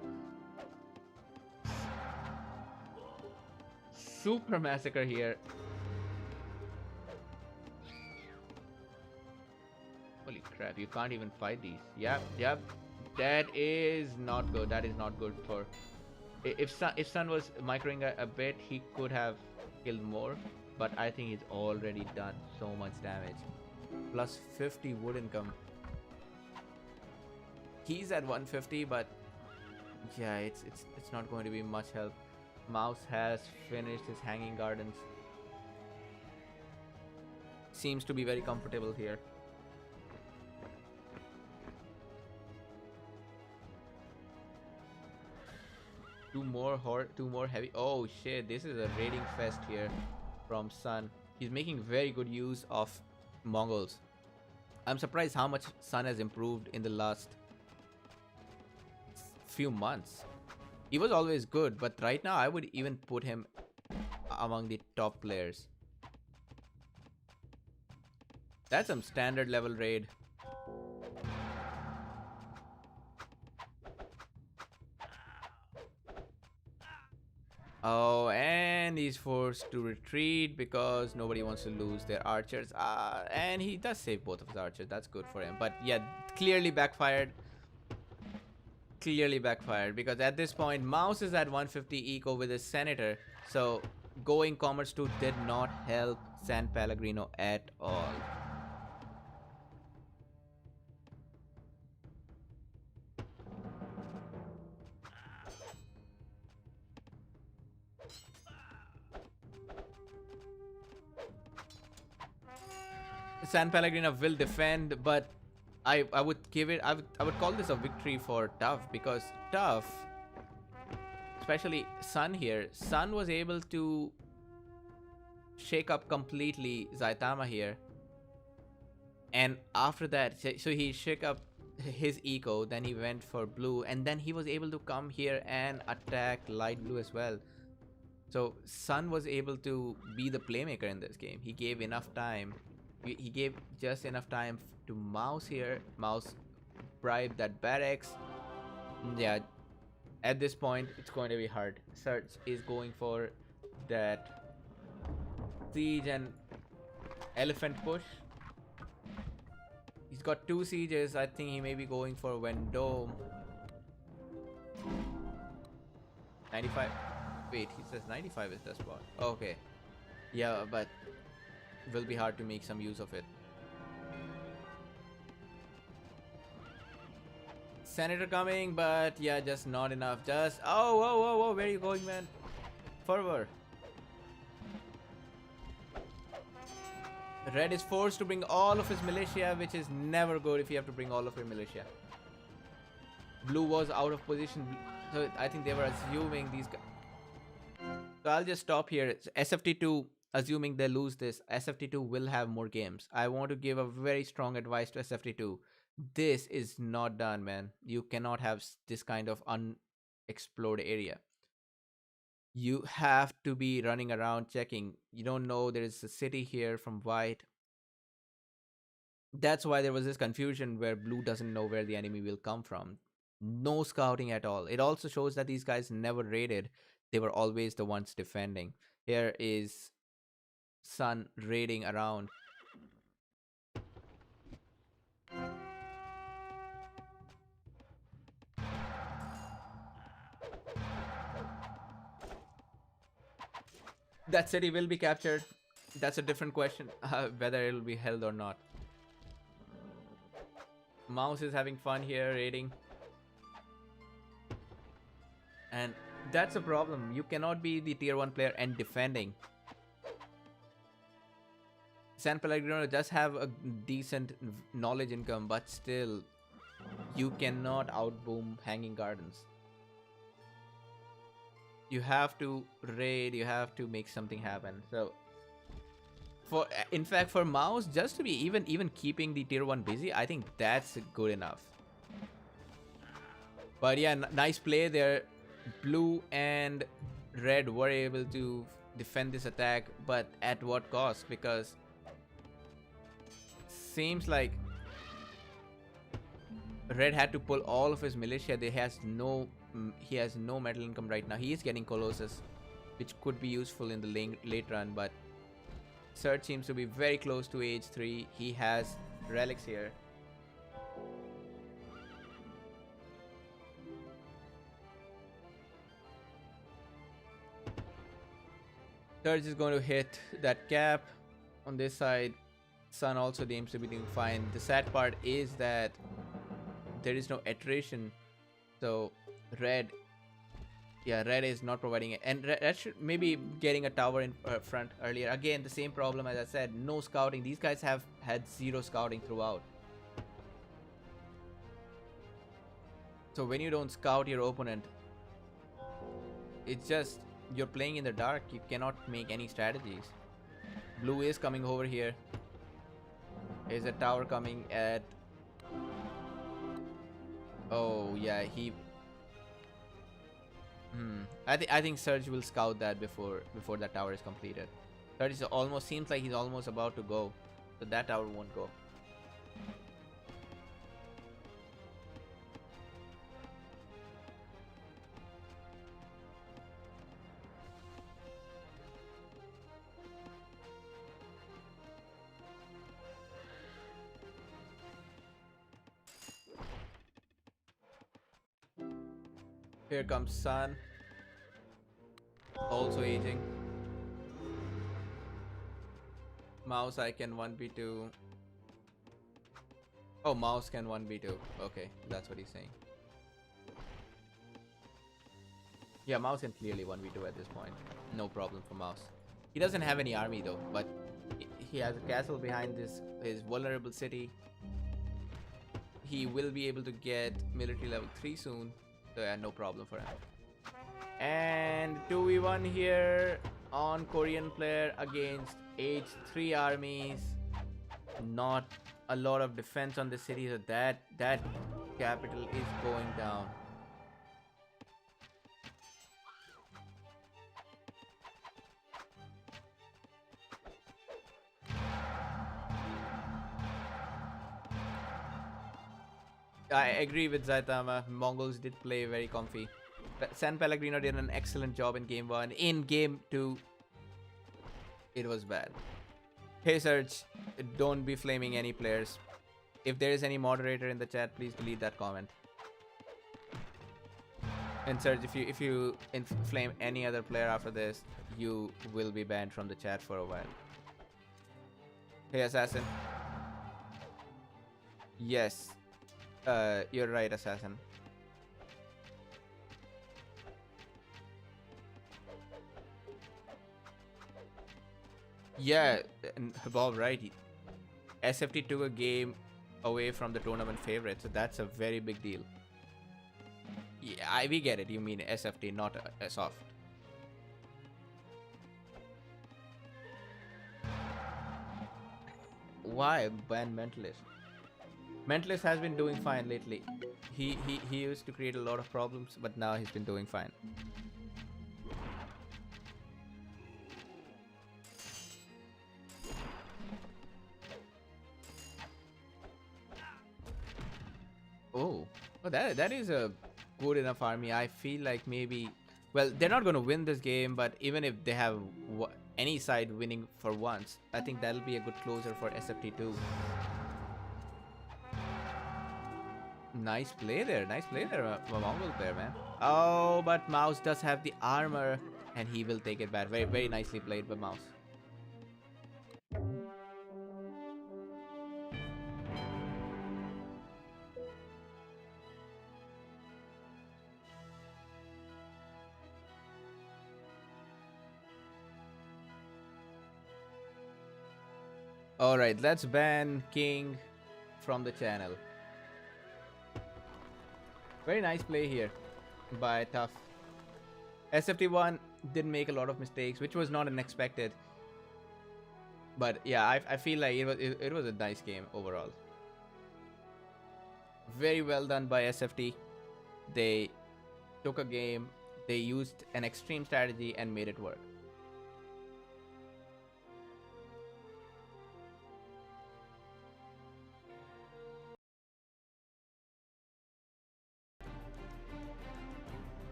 Super massacre here. Holy crap, you can't even fight these. Yep. That is not good. That is not good for... If Sun was microing a bit, he could have killed more. But I think he's already done so much damage. Plus 50 wood income. He's at 150, but yeah, it's not going to be much help. Mouse has finished his hanging gardens. Seems to be very comfortable here. Two more heavy. Oh shit, this is a raiding fest here from Sun. He's making very good use of Mongols. I'm surprised how much Sun has improved in the last few months. He was always good, but right now I would even put him among the top players. That's some standard level raid. Oh, and he's forced to retreat because nobody wants to lose their archers. And he does save both of his archers. That's good for him. But yeah, clearly backfired. Clearly backfired because at this point, Mouse is at 150 eco with his Senator. So going Commerce 2 did not help San Pellegrino at all. San Pellegrino will defend, but I would give it. I would call this a victory for TUF because TUF, especially Sun here, Sun was able to shake up completely Zaitama here, and after that, so he shook up his eco. Then he went for blue, and then he was able to come here and attack light blue as well. So Sun was able to be the playmaker in this game. He gave enough time. He gave just enough time to Mouse here. Mouse bribed that barracks. Yeah, at this point, it's going to be hard. Search is going for that siege and elephant push. He's got 2 sieges. I think he may be going for Vendome. 95. Wait, he says 95 is the spot. Okay. Yeah, but will be hard to make some use of it. Senator coming, but yeah, just not enough. Just whoa, where are you going, man? Forward. Red is forced to bring all of his militia, which is never good if you have to bring all of your militia. Blue was out of position, so I think they were assuming these guys. So I'll just stop here. It's SFT2, assuming they lose this, SFT2 will have more games. I want to give a very strong advice to SFT2. This is not done, man. You cannot have this kind of unexplored area. You have to be running around checking. You don't know there is a city here from white. That's why there was this confusion where blue doesn't know where the enemy will come from. No scouting at all. It also shows that these guys never raided. They were always the ones defending. Here is Sun raiding around. That city will be captured. That's a different question, whether it will be held or not. Mouse is having fun here, raiding. And that's a problem. You cannot be the tier 1 player and defending. San Pellegrino does have a decent knowledge income, but still, you cannot outboom Hanging Gardens. You have to raid, you have to make something happen. So, in fact, for Mouse, just to be even keeping the tier 1 busy, I think that's good enough. But yeah, nice play there. Blue and red were able to defend this attack, but at what cost? Because seems like red had to pull all of his militia. He has no metal income right now. He is getting Colossus, which could be useful in the late run, but Surge seems to be very close to age 3. He has relics here. Surge is going to hit that cap on this side. Sun also seems to be doing fine. The sad part is that there is no iteration, so red is not providing it, and red should maybe getting a tower in front earlier. Again, the same problem as I said, no scouting. These guys have had 0 scouting throughout. So when you don't scout your opponent, it's just you're playing in the dark. You cannot make any strategies. Blue is coming over here. There's a tower coming at... Oh yeah, I think Surge will scout that before that tower is completed. Surge is almost, seems like he's almost about to go, so that tower won't go. Here comes Sun, also aging. Mouse, I can 1v2. Oh, Mouse can 1v2. Okay, that's what he's saying. Yeah, Mouse can clearly 1v2 at this point. No problem for Mouse. He doesn't have any army though, but he has a castle behind his vulnerable city. He will be able to get military level 3 soon. So yeah, no problem for him. And 2v1 here on Korean player against age 3 armies. Not a lot of defense on the city, so that capital is going down. I agree with Zaitama. Mongols did play very comfy. San Pellegrino did an excellent job in game 1. In game 2, it was bad. Hey Surge, don't be flaming any players. If there is any moderator in the chat, please delete that comment. And Surge, if you flame any other player after this, you will be banned from the chat for a while. Hey Assassin. Yes. You're right, Assassin. Yeah, and Bob, right? SFT took a game away from the tournament favorite, so that's a very big deal. Yeah, we get it. You mean SFT, not a soft. Why ban Mentalist? Mentalist has been doing fine lately. He used to create a lot of problems, but now he's been doing fine. Oh, well, that is a good enough army. I feel like maybe, well, they're not going to win this game, but even if they have any side winning for once, I think that'll be a good closer for SFT2. Nice play there, Mongol player, man. Oh, but Mouse does have the armor, and he will take it back. Very, very nicely played by Mouse. Alright, let's ban King from the channel. Very nice play here by TUF. SFT1 didn't make a lot of mistakes, which was not unexpected. But yeah, I feel like it was a nice game overall. Very well done by SFT. They took a game, they used an extreme strategy and made it work.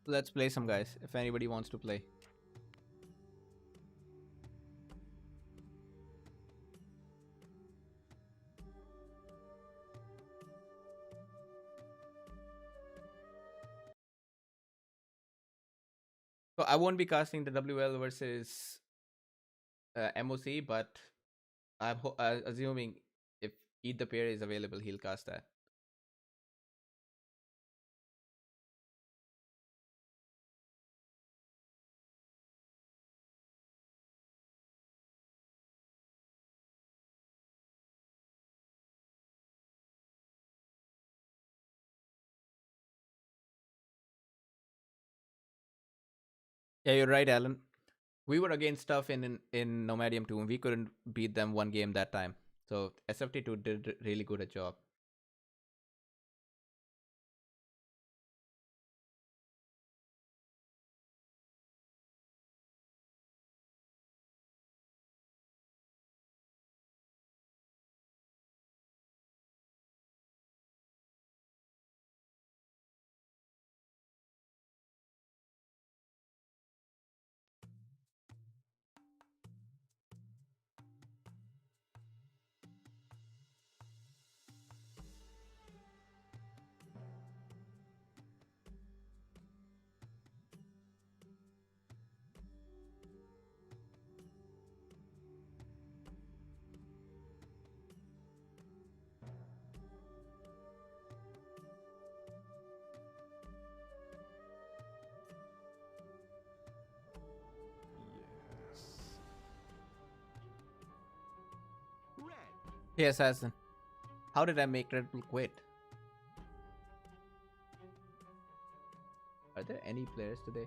Let's play some, guys, if anybody wants to play. So I won't be casting the WL versus MOC, but I'm assuming if Eat the Pair is available, he'll cast that. Yeah, you're right, Alan. We were against TUF in Nomadium 2, and we couldn't beat them one game that time. So SFT2 did really good a job. Hey Assassin, how did I make Red Bull quit? Are there any players today?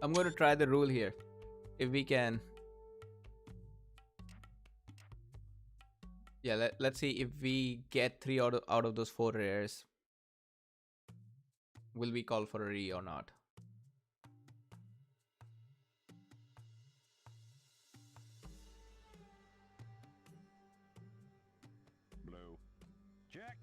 I'm going to try the rule here. If we can. Yeah, let's see if we get 3 out of those 4 rares. Will we call for a re or not? Blue. Check.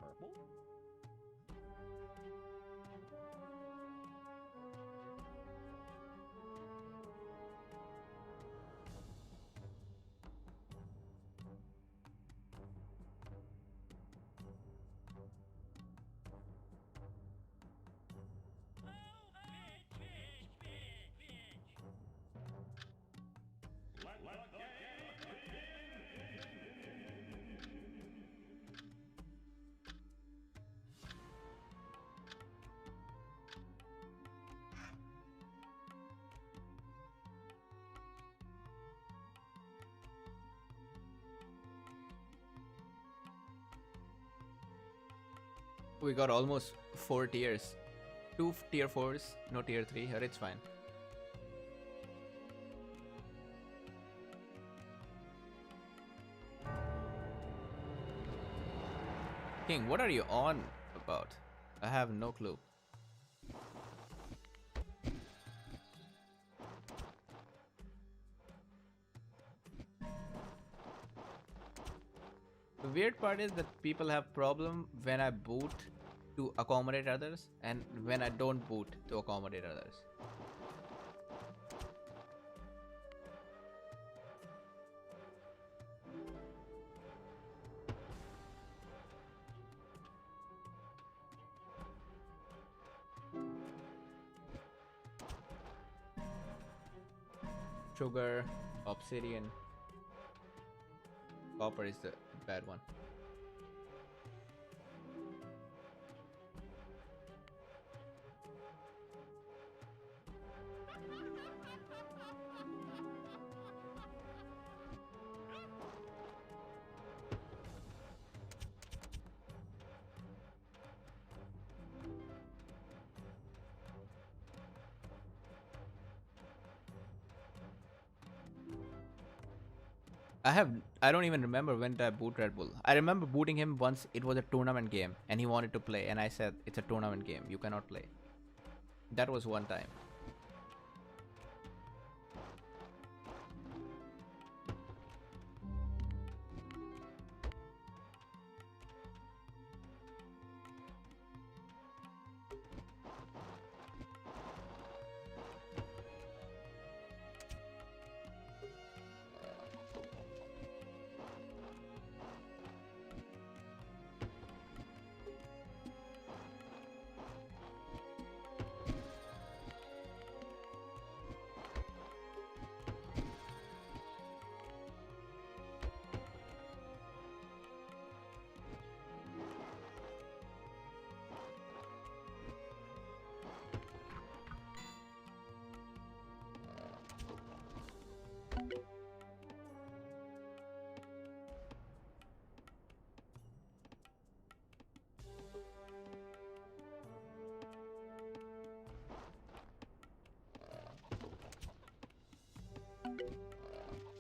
Purple. We got almost 4 tiers. 2 tier 4s, no tier 3, but it's fine. King, what are you on about? I have no clue. The weird part is that people have problem when I boot to accommodate others and when I don't boot to accommodate others. Sugar, obsidian, copper is the bad one. I don't even remember when did I boot Red Bull. I remember booting him once it was a tournament game and he wanted to play and I said it's a tournament game, you cannot play. That was one time.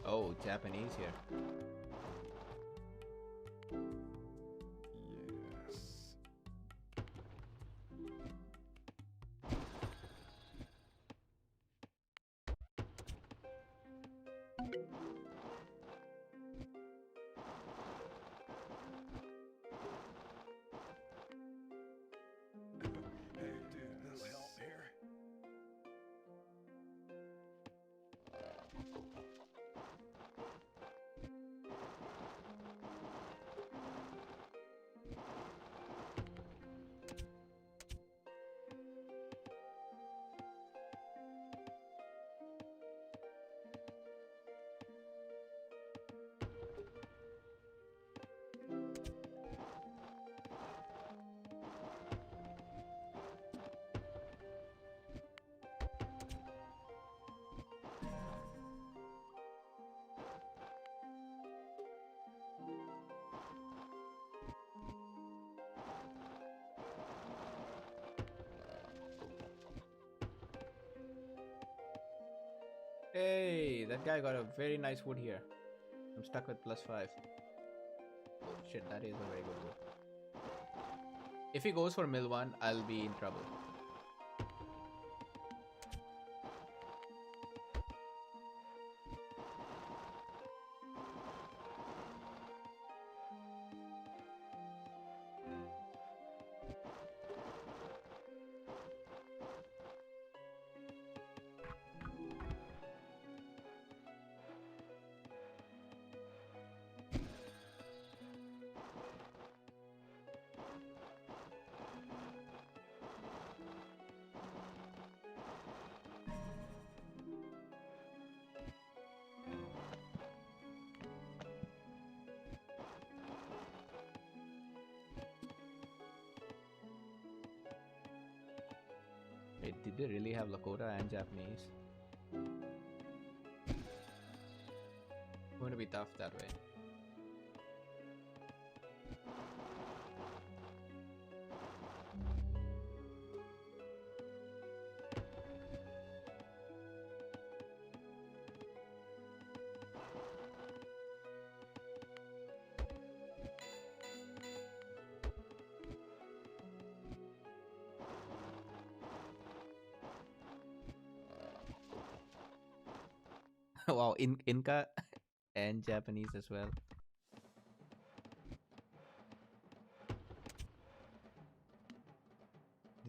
Oh, Japanese here. Yes. Hey, dude, this help here. Hey, that guy got a very nice wood here. I'm stuck with +5. Oh shit, that is a very good wood. If he goes for mill 1, I'll be in trouble. Wait, did they really have Lakota and Japanese? Going to be tough that way. Wow, Inca and Japanese as well.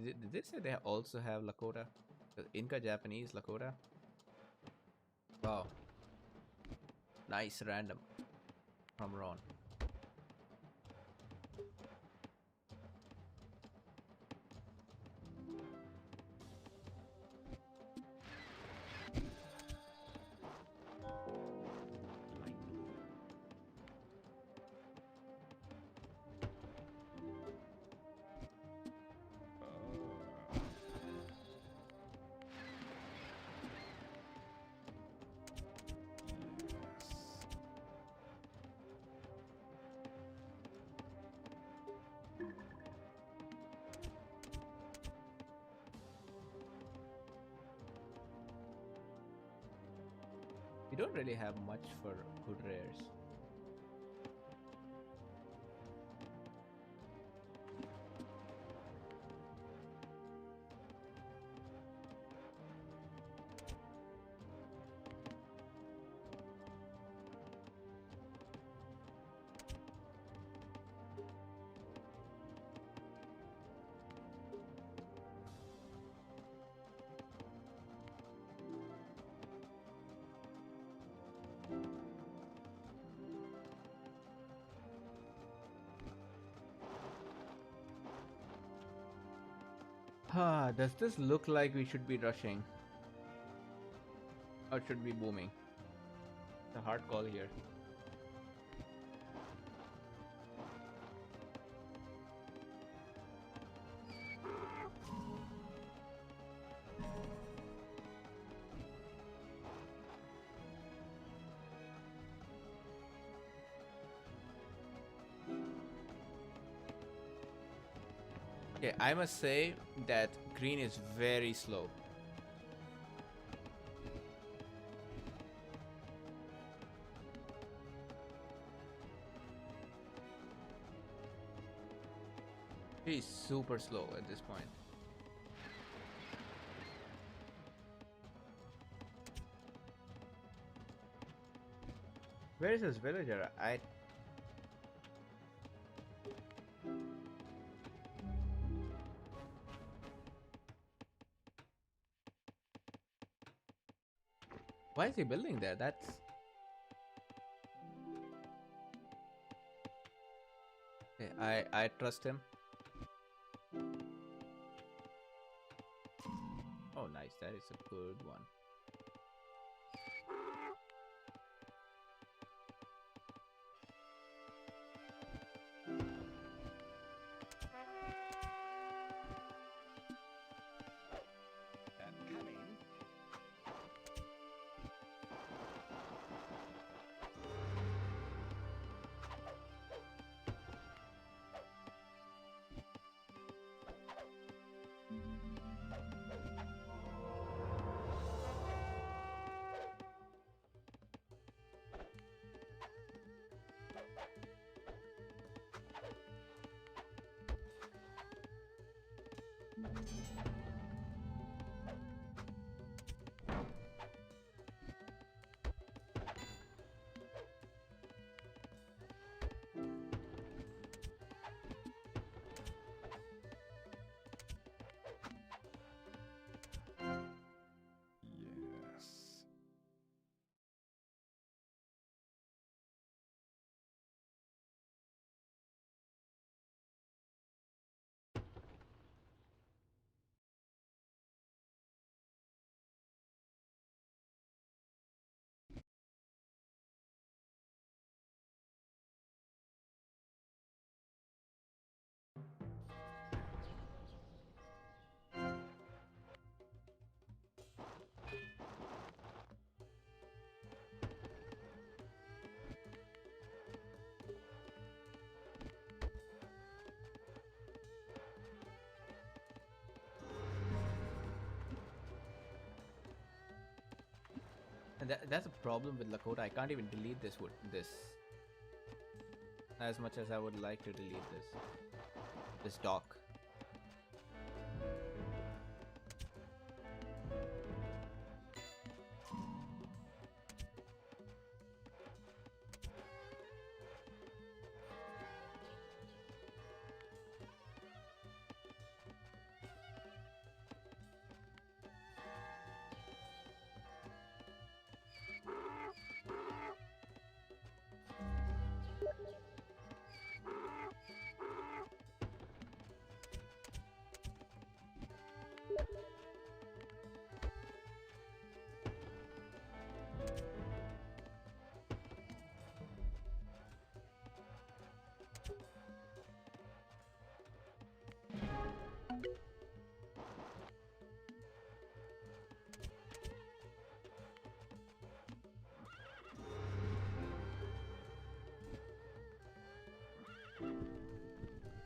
Did they say they also have Lakota? Inca, Japanese, Lakota. Wow, nice random from Ron. We don't really have much for good rares. Does this look like we should be rushing? Or should be booming? It's a hard call here. Okay, I must say that green is very slow. He's super slow at this point. Where is this villager? Why is he building there? That's... Okay, I trust him. Oh, nice. That is a good one. Yes. And that's a problem with Lakota. I can't even delete this as much as I would like to delete this dock.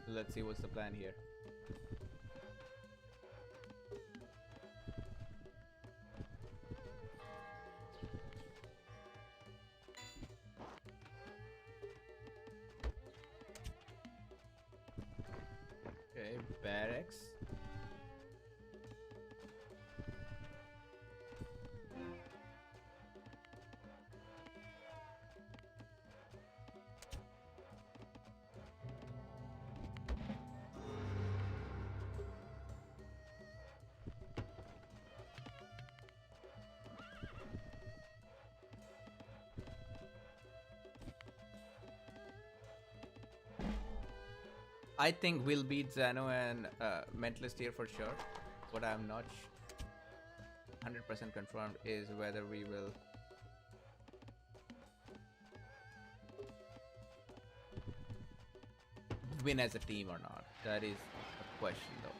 Let's see what's the plan here. Okay, barracks. I think we'll beat Zano and Mentalist here for sure. What I'm not 100% confirmed is whether we will win as a team or not. That is a question though.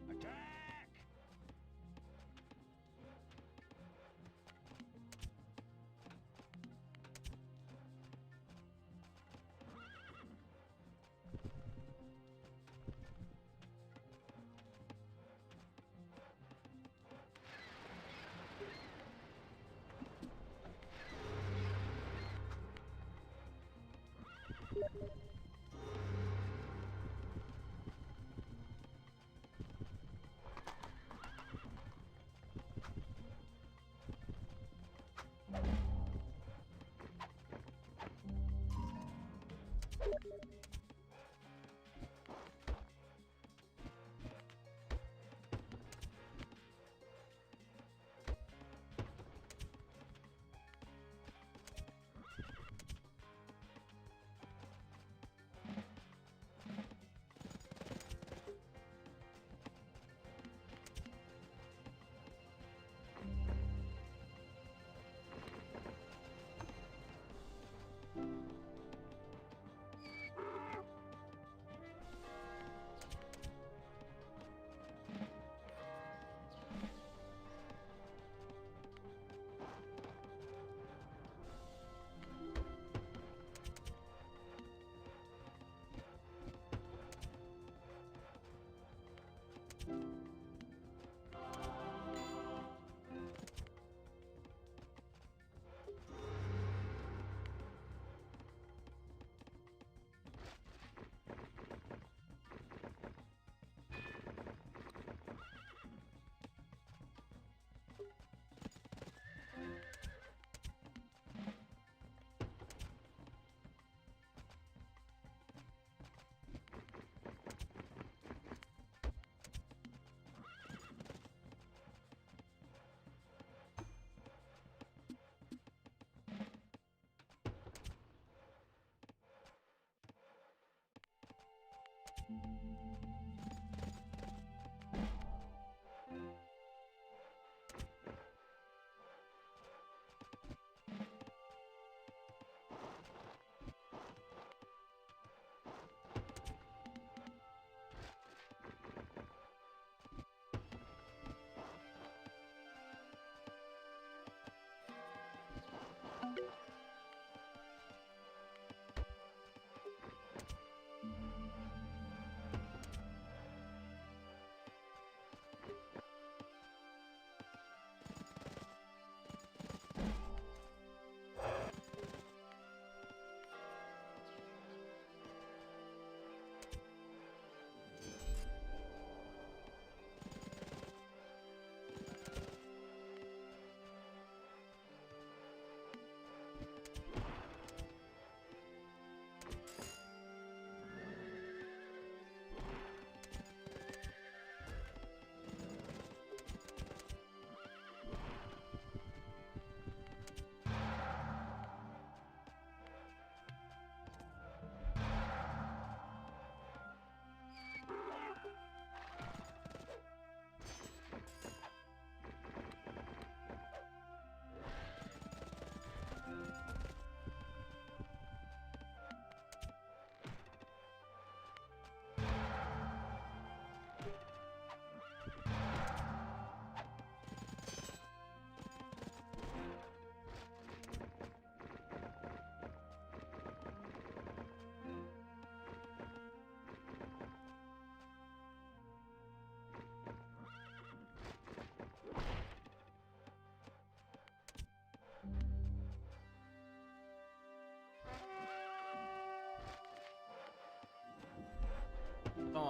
Attack!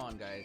on, guys.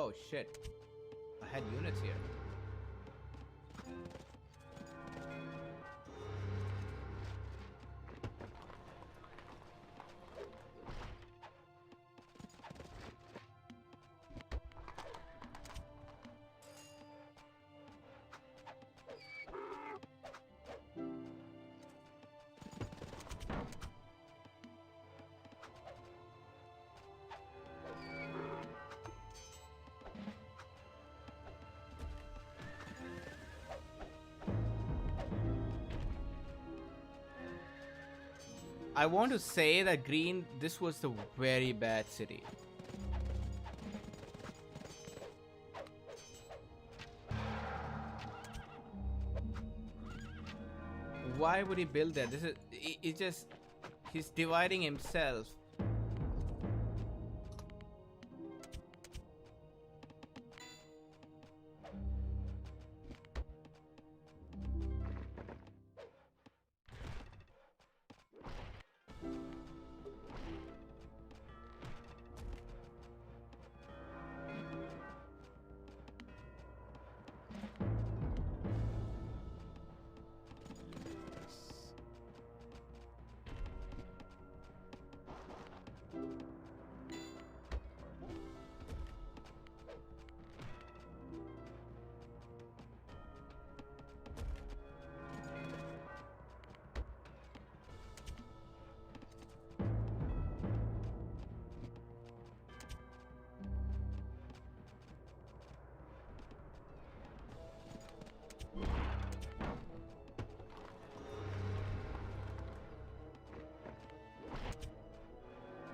Oh shit. I had units here. I want to say that green, this was the very bad city. Why would he build that? This is, it just, he's dividing himself.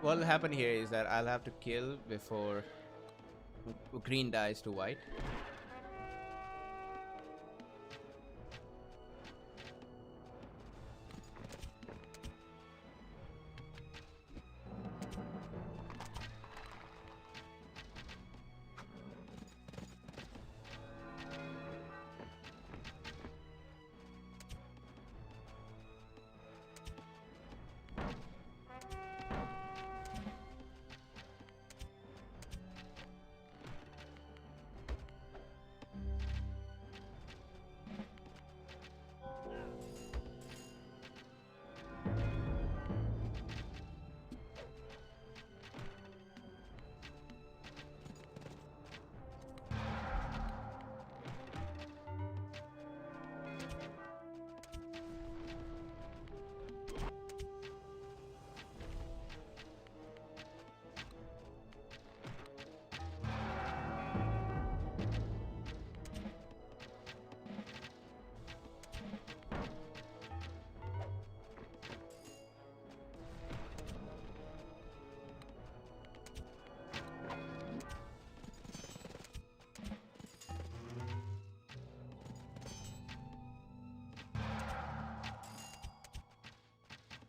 What will happen here is that I'll have to kill before green dies to white.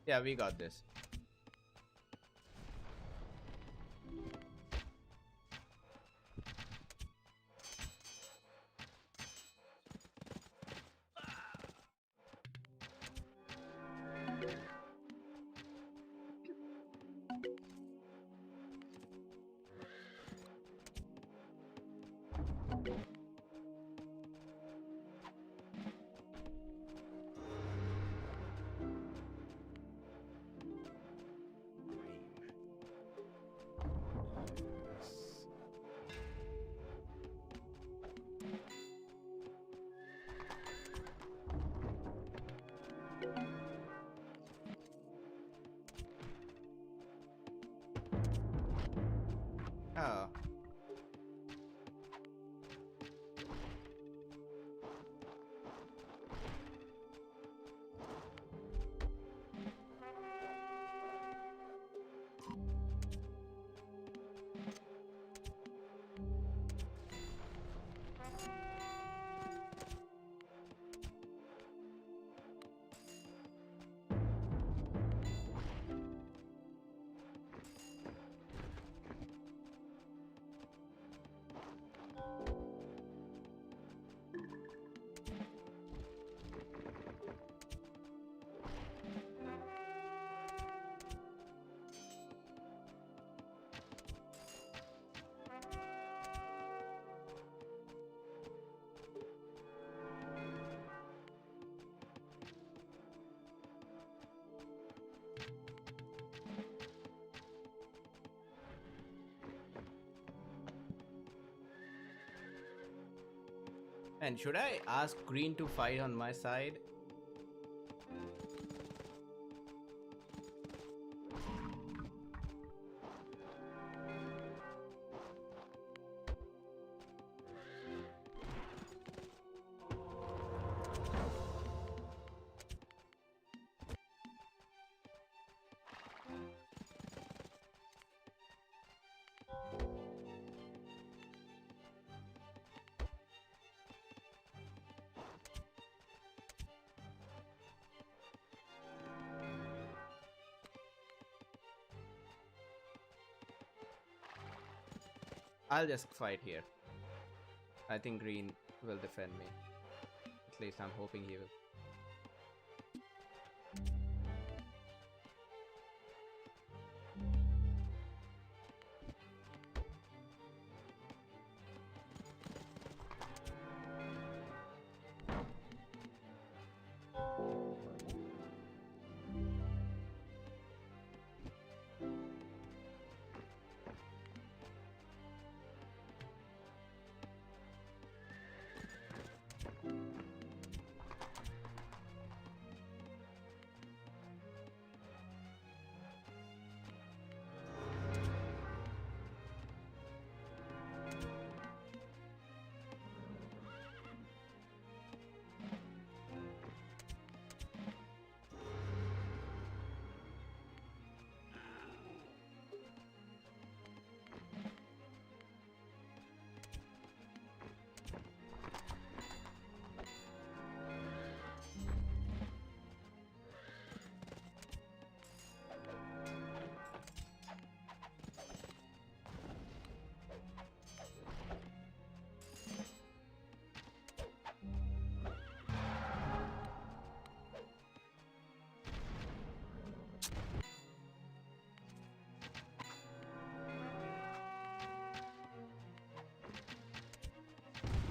Yeah, we got this. Oh. And should I ask green to fight on my side? I'll just fight here. I think green will defend me. At least I'm hoping he will.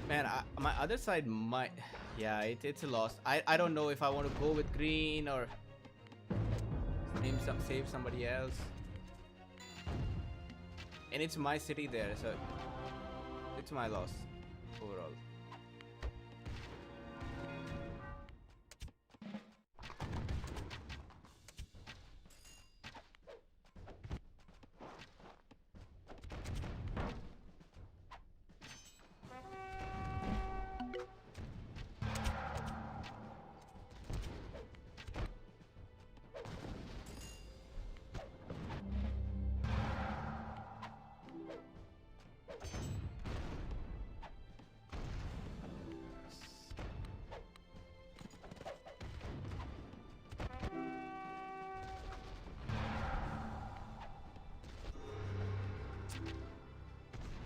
Man, my other side might... Yeah, it's a loss. I don't know if I want to go with green or save somebody else. And it's my city there, so it's my loss overall.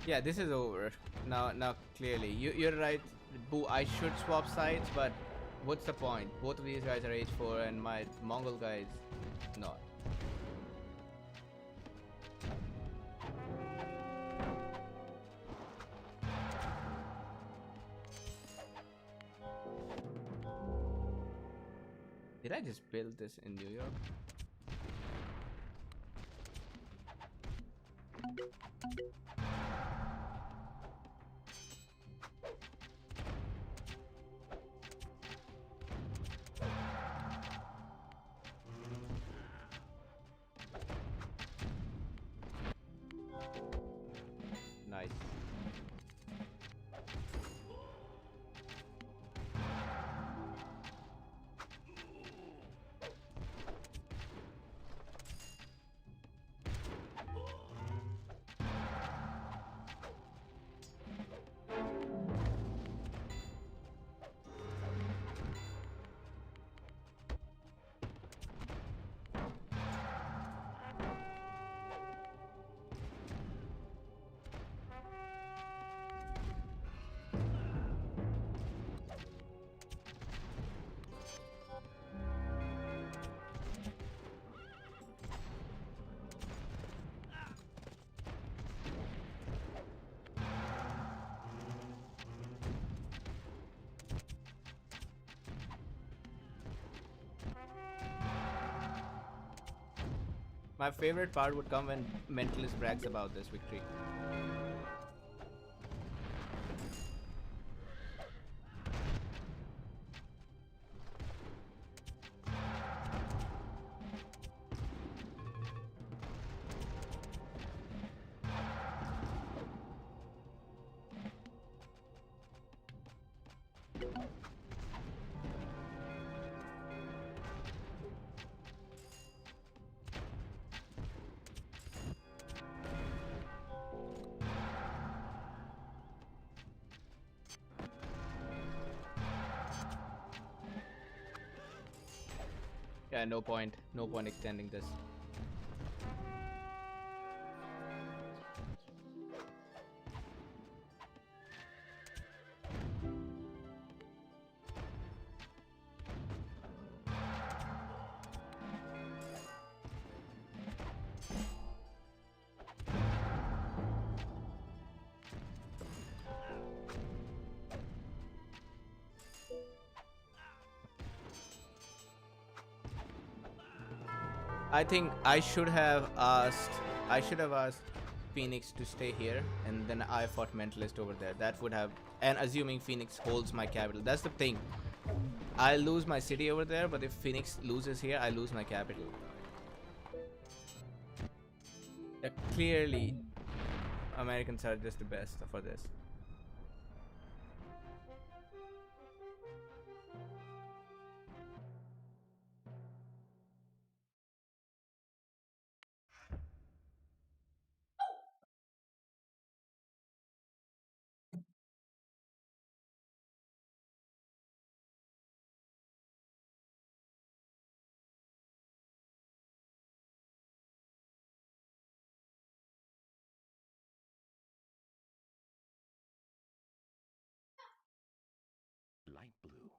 Yeah, this is over. Now clearly. You're right, Boo, I should swap sides, but what's the point? Both of these guys are H4 and my Mongol guy is not. Did I just build this in New York? Nice. My favorite part would come when Mentalist brags about this victory. Yeah, no point extending this. I think I should have asked Phoenix to stay here, and then I fought Mentalist over there. That would have, and assuming Phoenix holds my capital. That's the thing. I lose my city over there, but if Phoenix loses here, I lose my capital. Clearly, Americans are just the best for this. Light blue.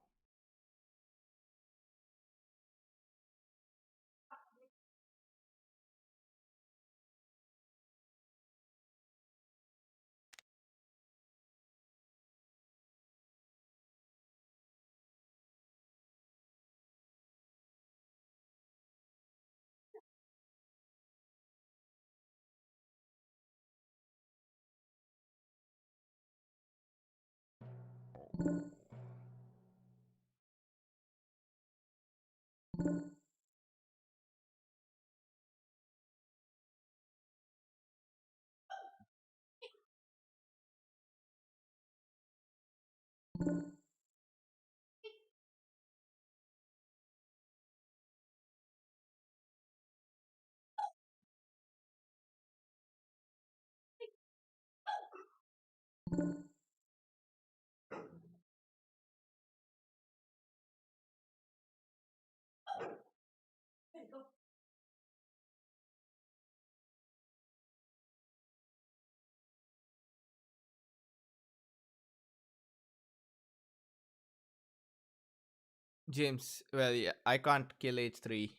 James, well, yeah, I can't kill H3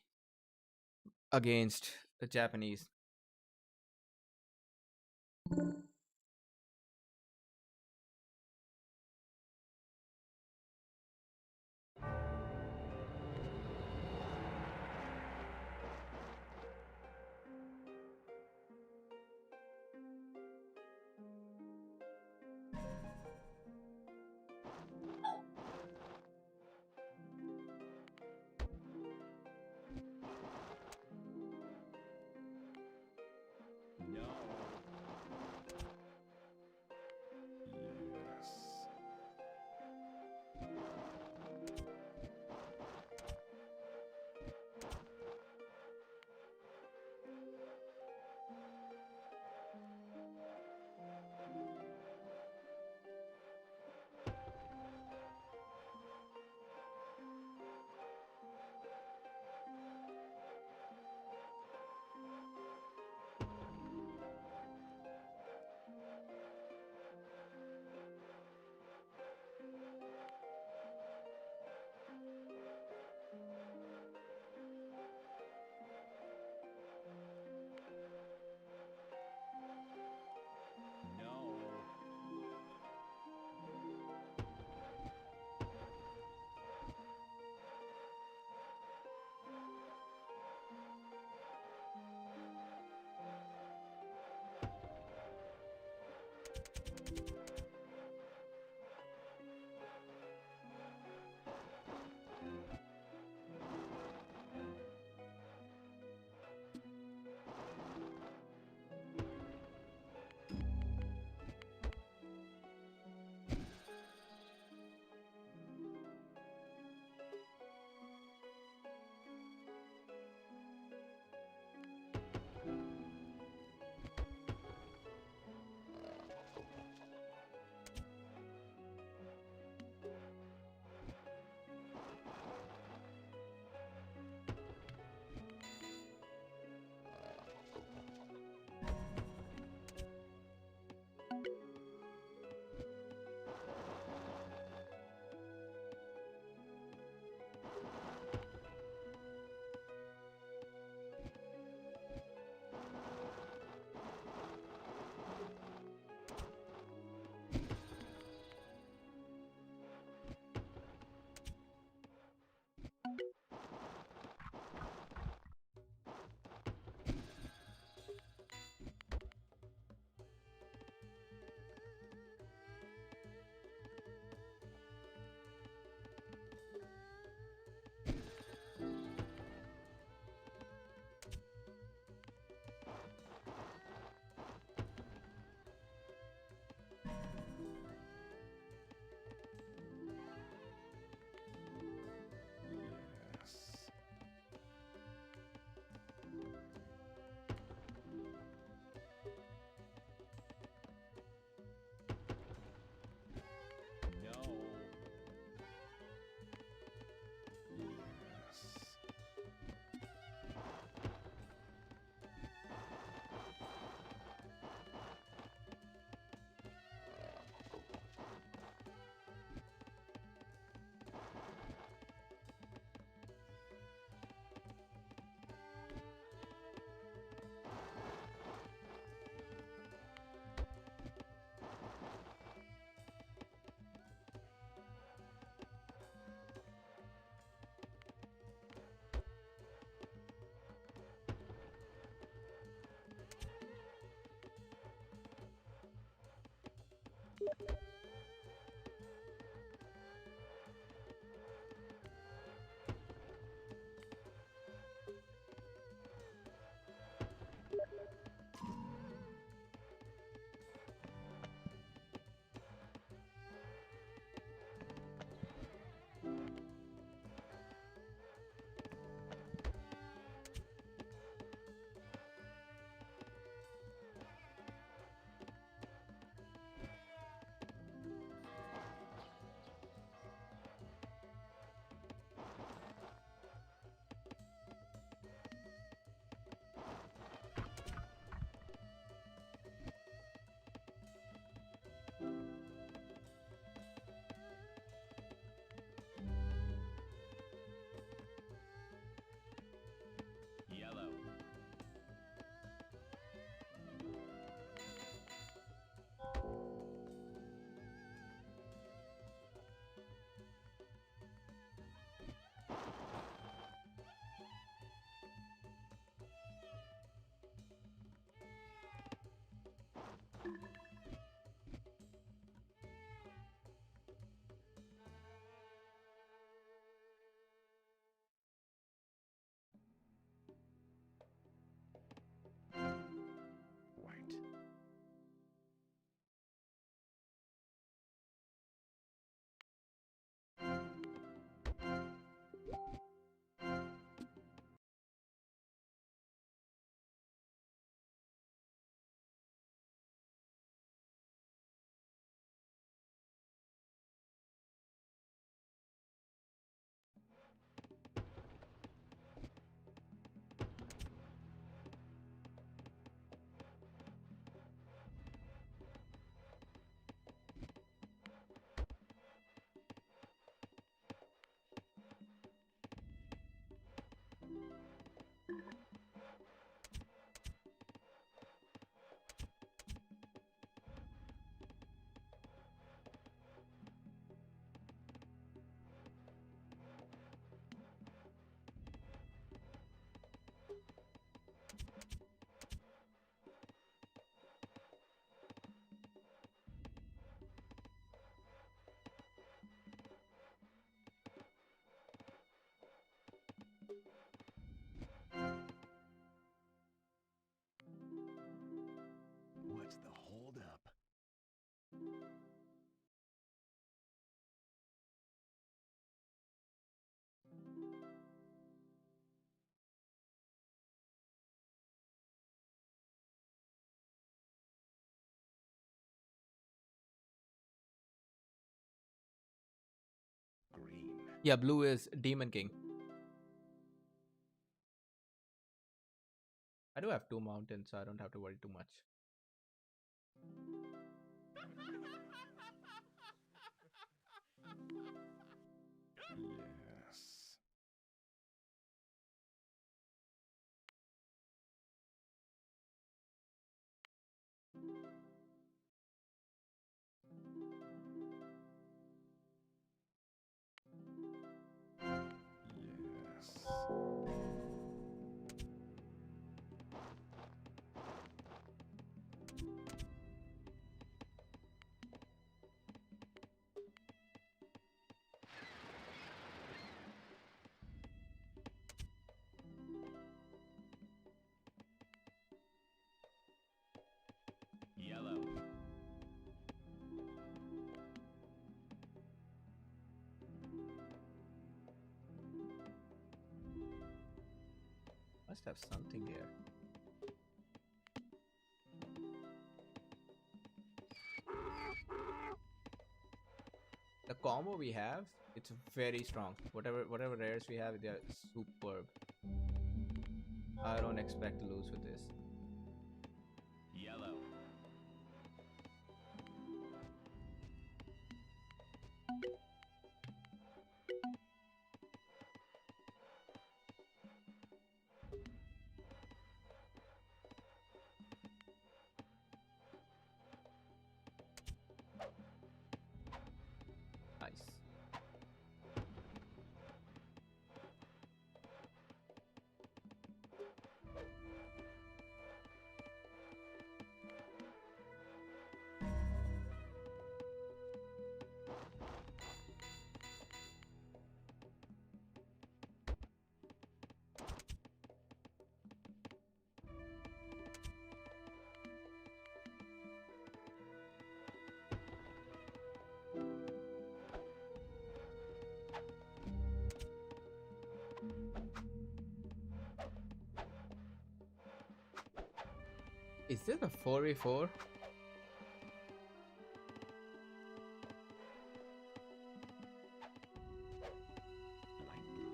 against the Japanese. Yeah, blue is Demon King. I do have 2 mountains, so I don't have to worry too much. Yes. Yes. Yellow. Must have something here. The combo we have, it's very strong. Whatever rares we have, they're superb. I don't expect to lose with this. Yellow. Nice. Is this a 4v4? Light blue.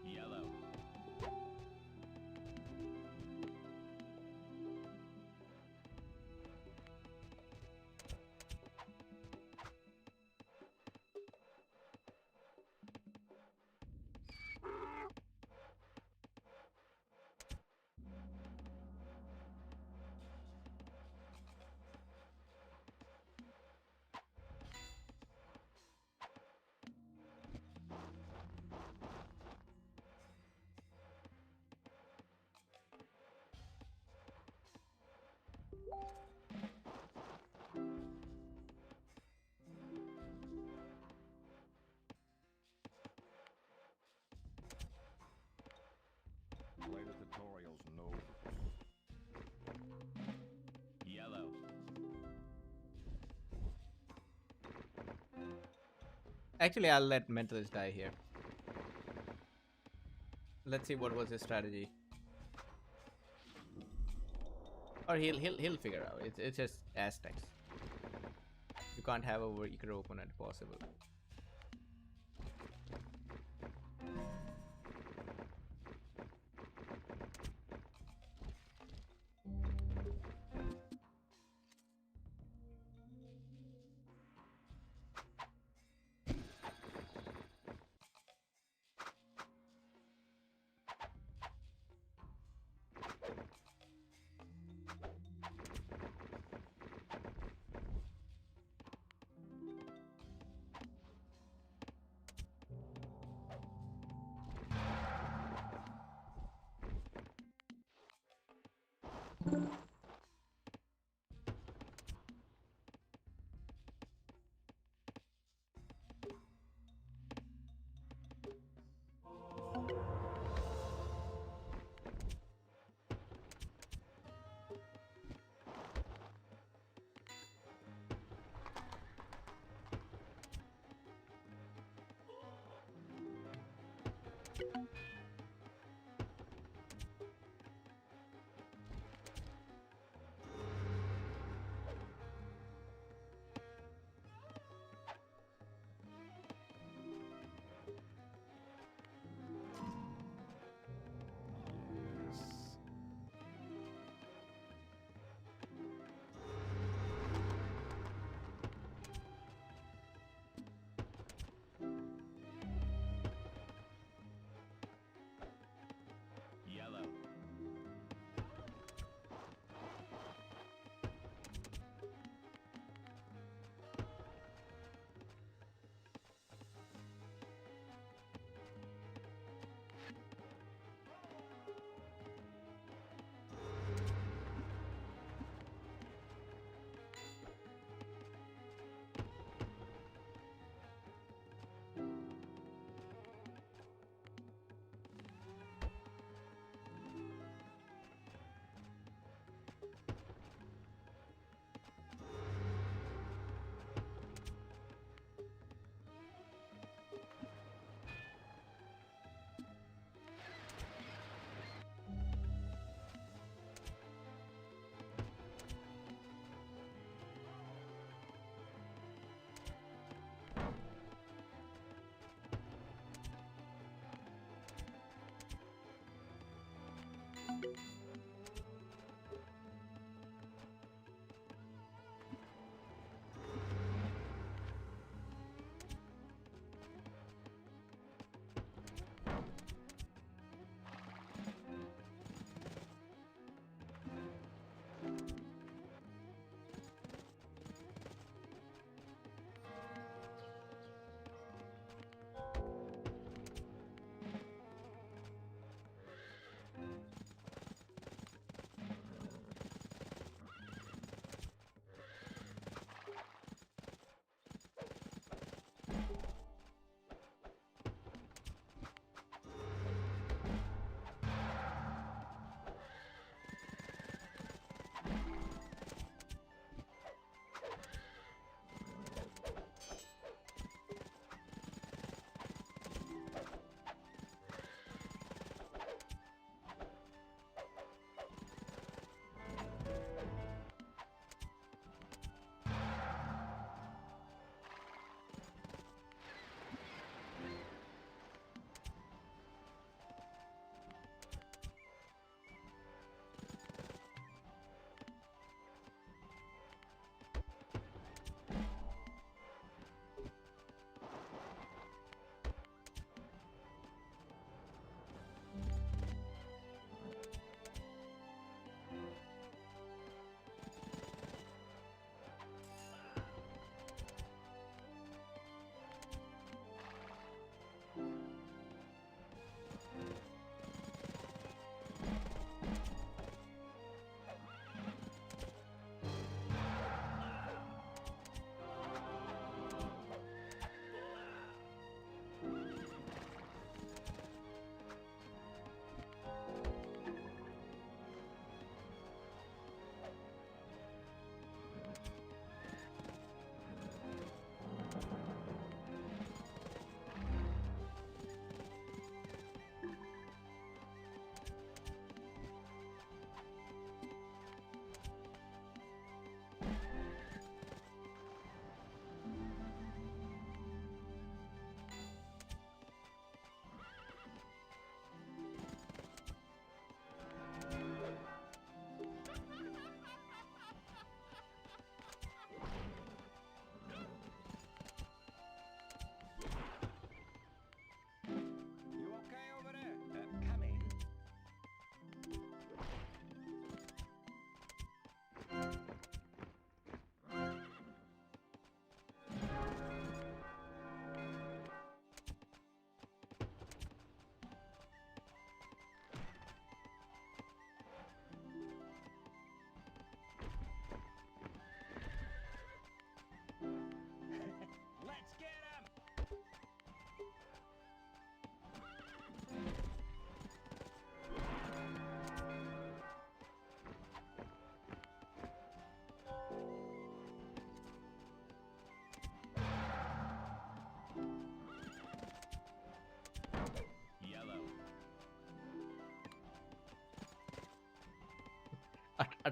Yellow. Play the tutorials, no. Yellow. Actually, I'll let Mentalist die here. Let's see what was his strategy. Or he'll figure out. It's just Aztecs. You can't have a weaker opponent possible.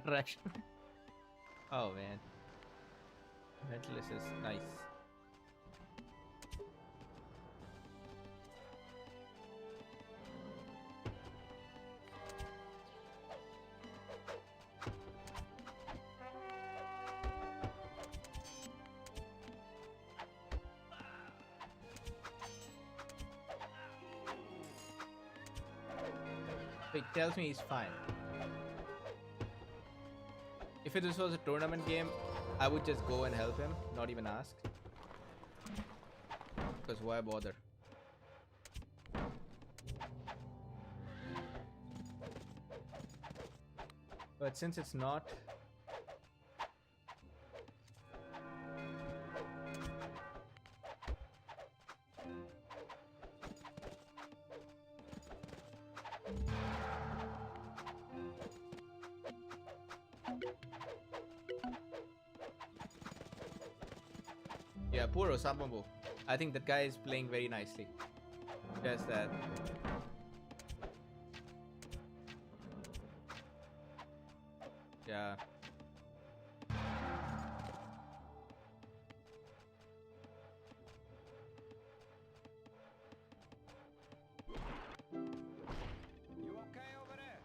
direction. Oh man. Mentalist is nice. It tells me he's fine. If this was a tournament game, I would just go and help him, not even ask. Because why bother? But since it's not, yeah, poor Osabambo. I think that guy is playing very nicely. Just that. Yeah. You okay over there?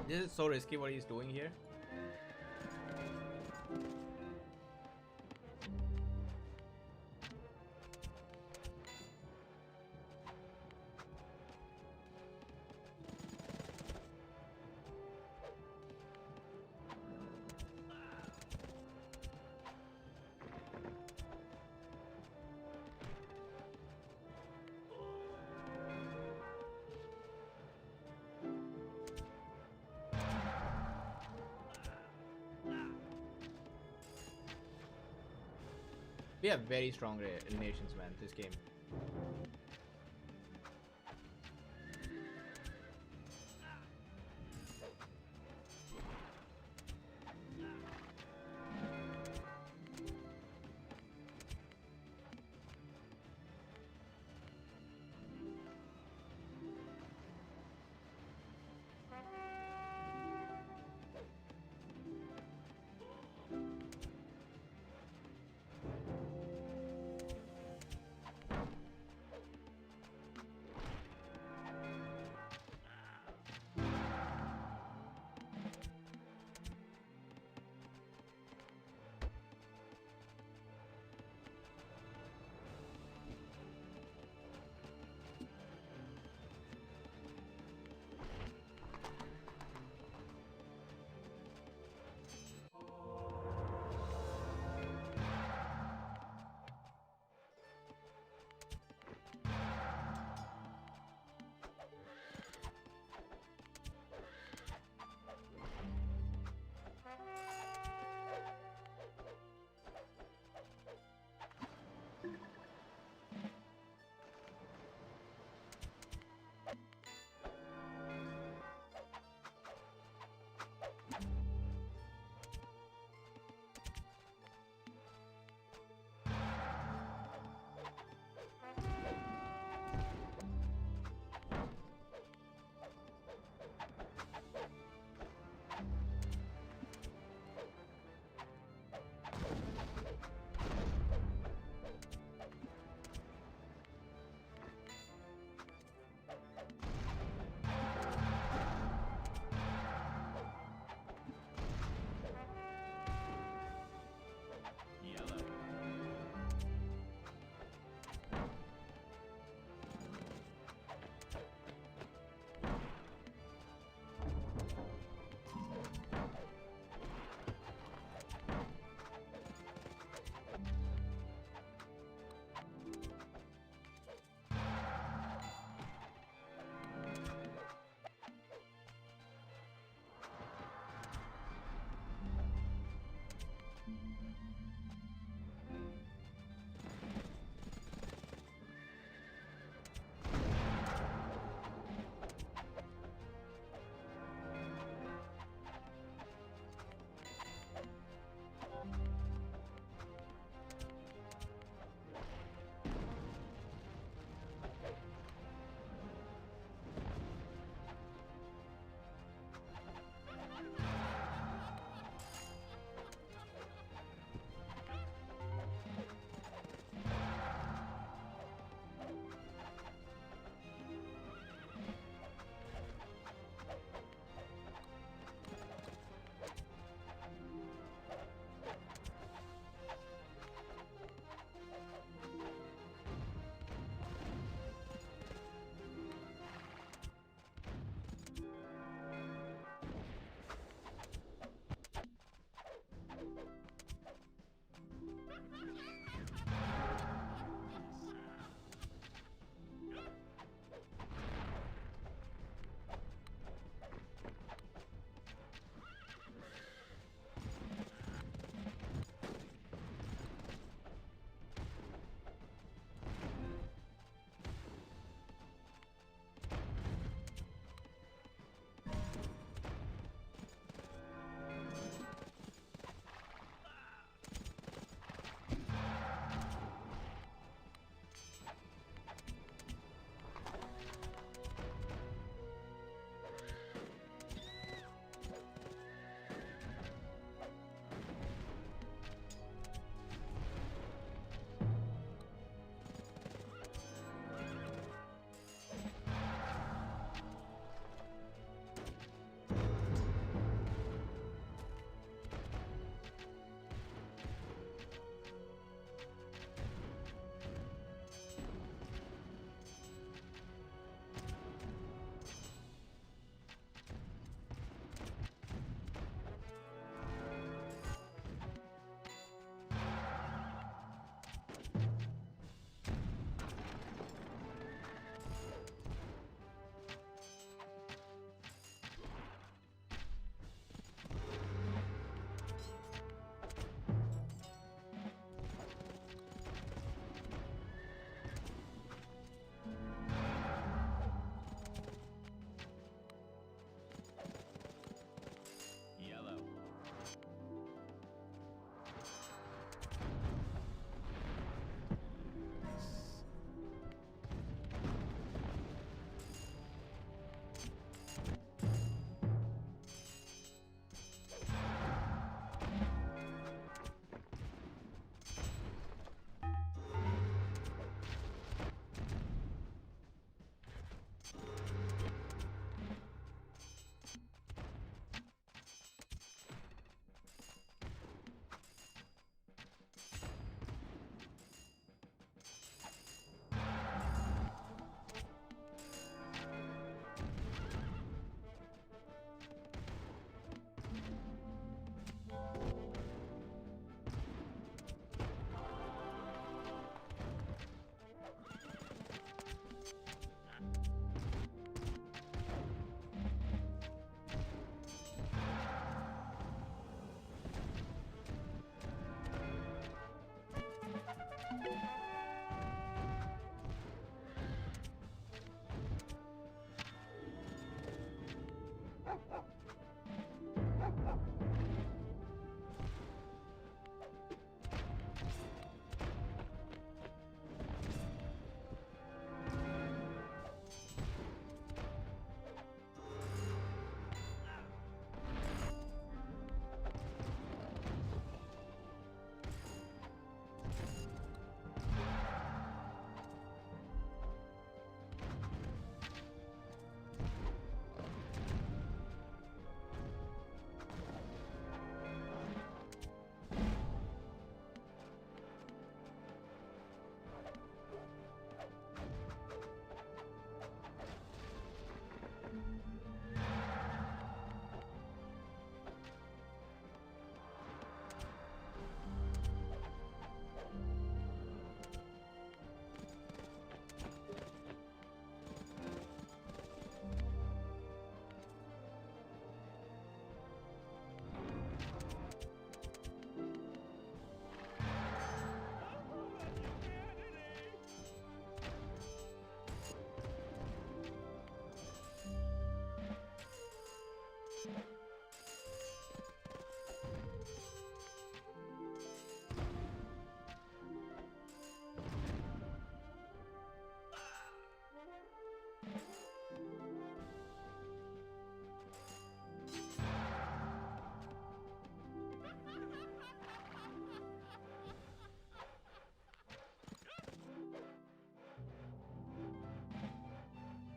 This is so risky what he's doing here. We have very strong nations, man, this game.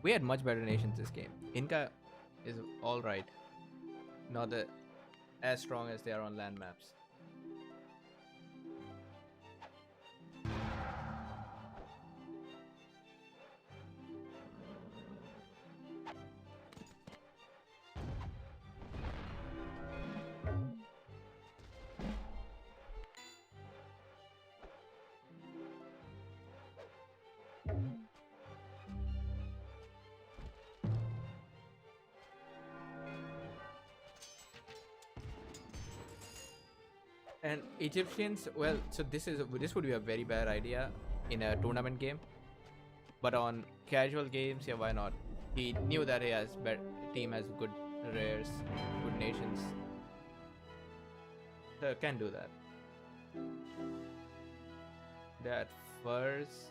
We had much better nations this game. Inca is all right, not as strong as they are on land maps. And Egyptians, well, so this would be a very bad idea in a tournament game, but on casual games, yeah, why not? He knew that team has good rares, good nations, so can do that. That furs,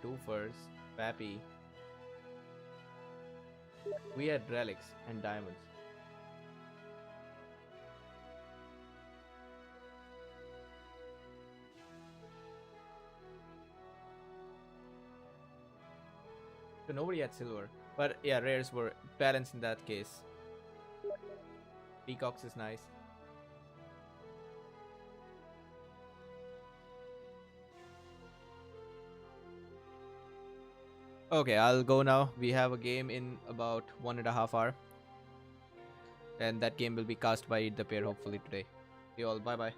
2 furs, Pappy. We had relics and diamonds. So nobody had silver. But yeah, rares were balanced in that case. Peacocks is nice. Okay, I'll go now. We have a game in about 1.5 hours. And that game will be cast by Eat the Pair hopefully today. You all, bye bye.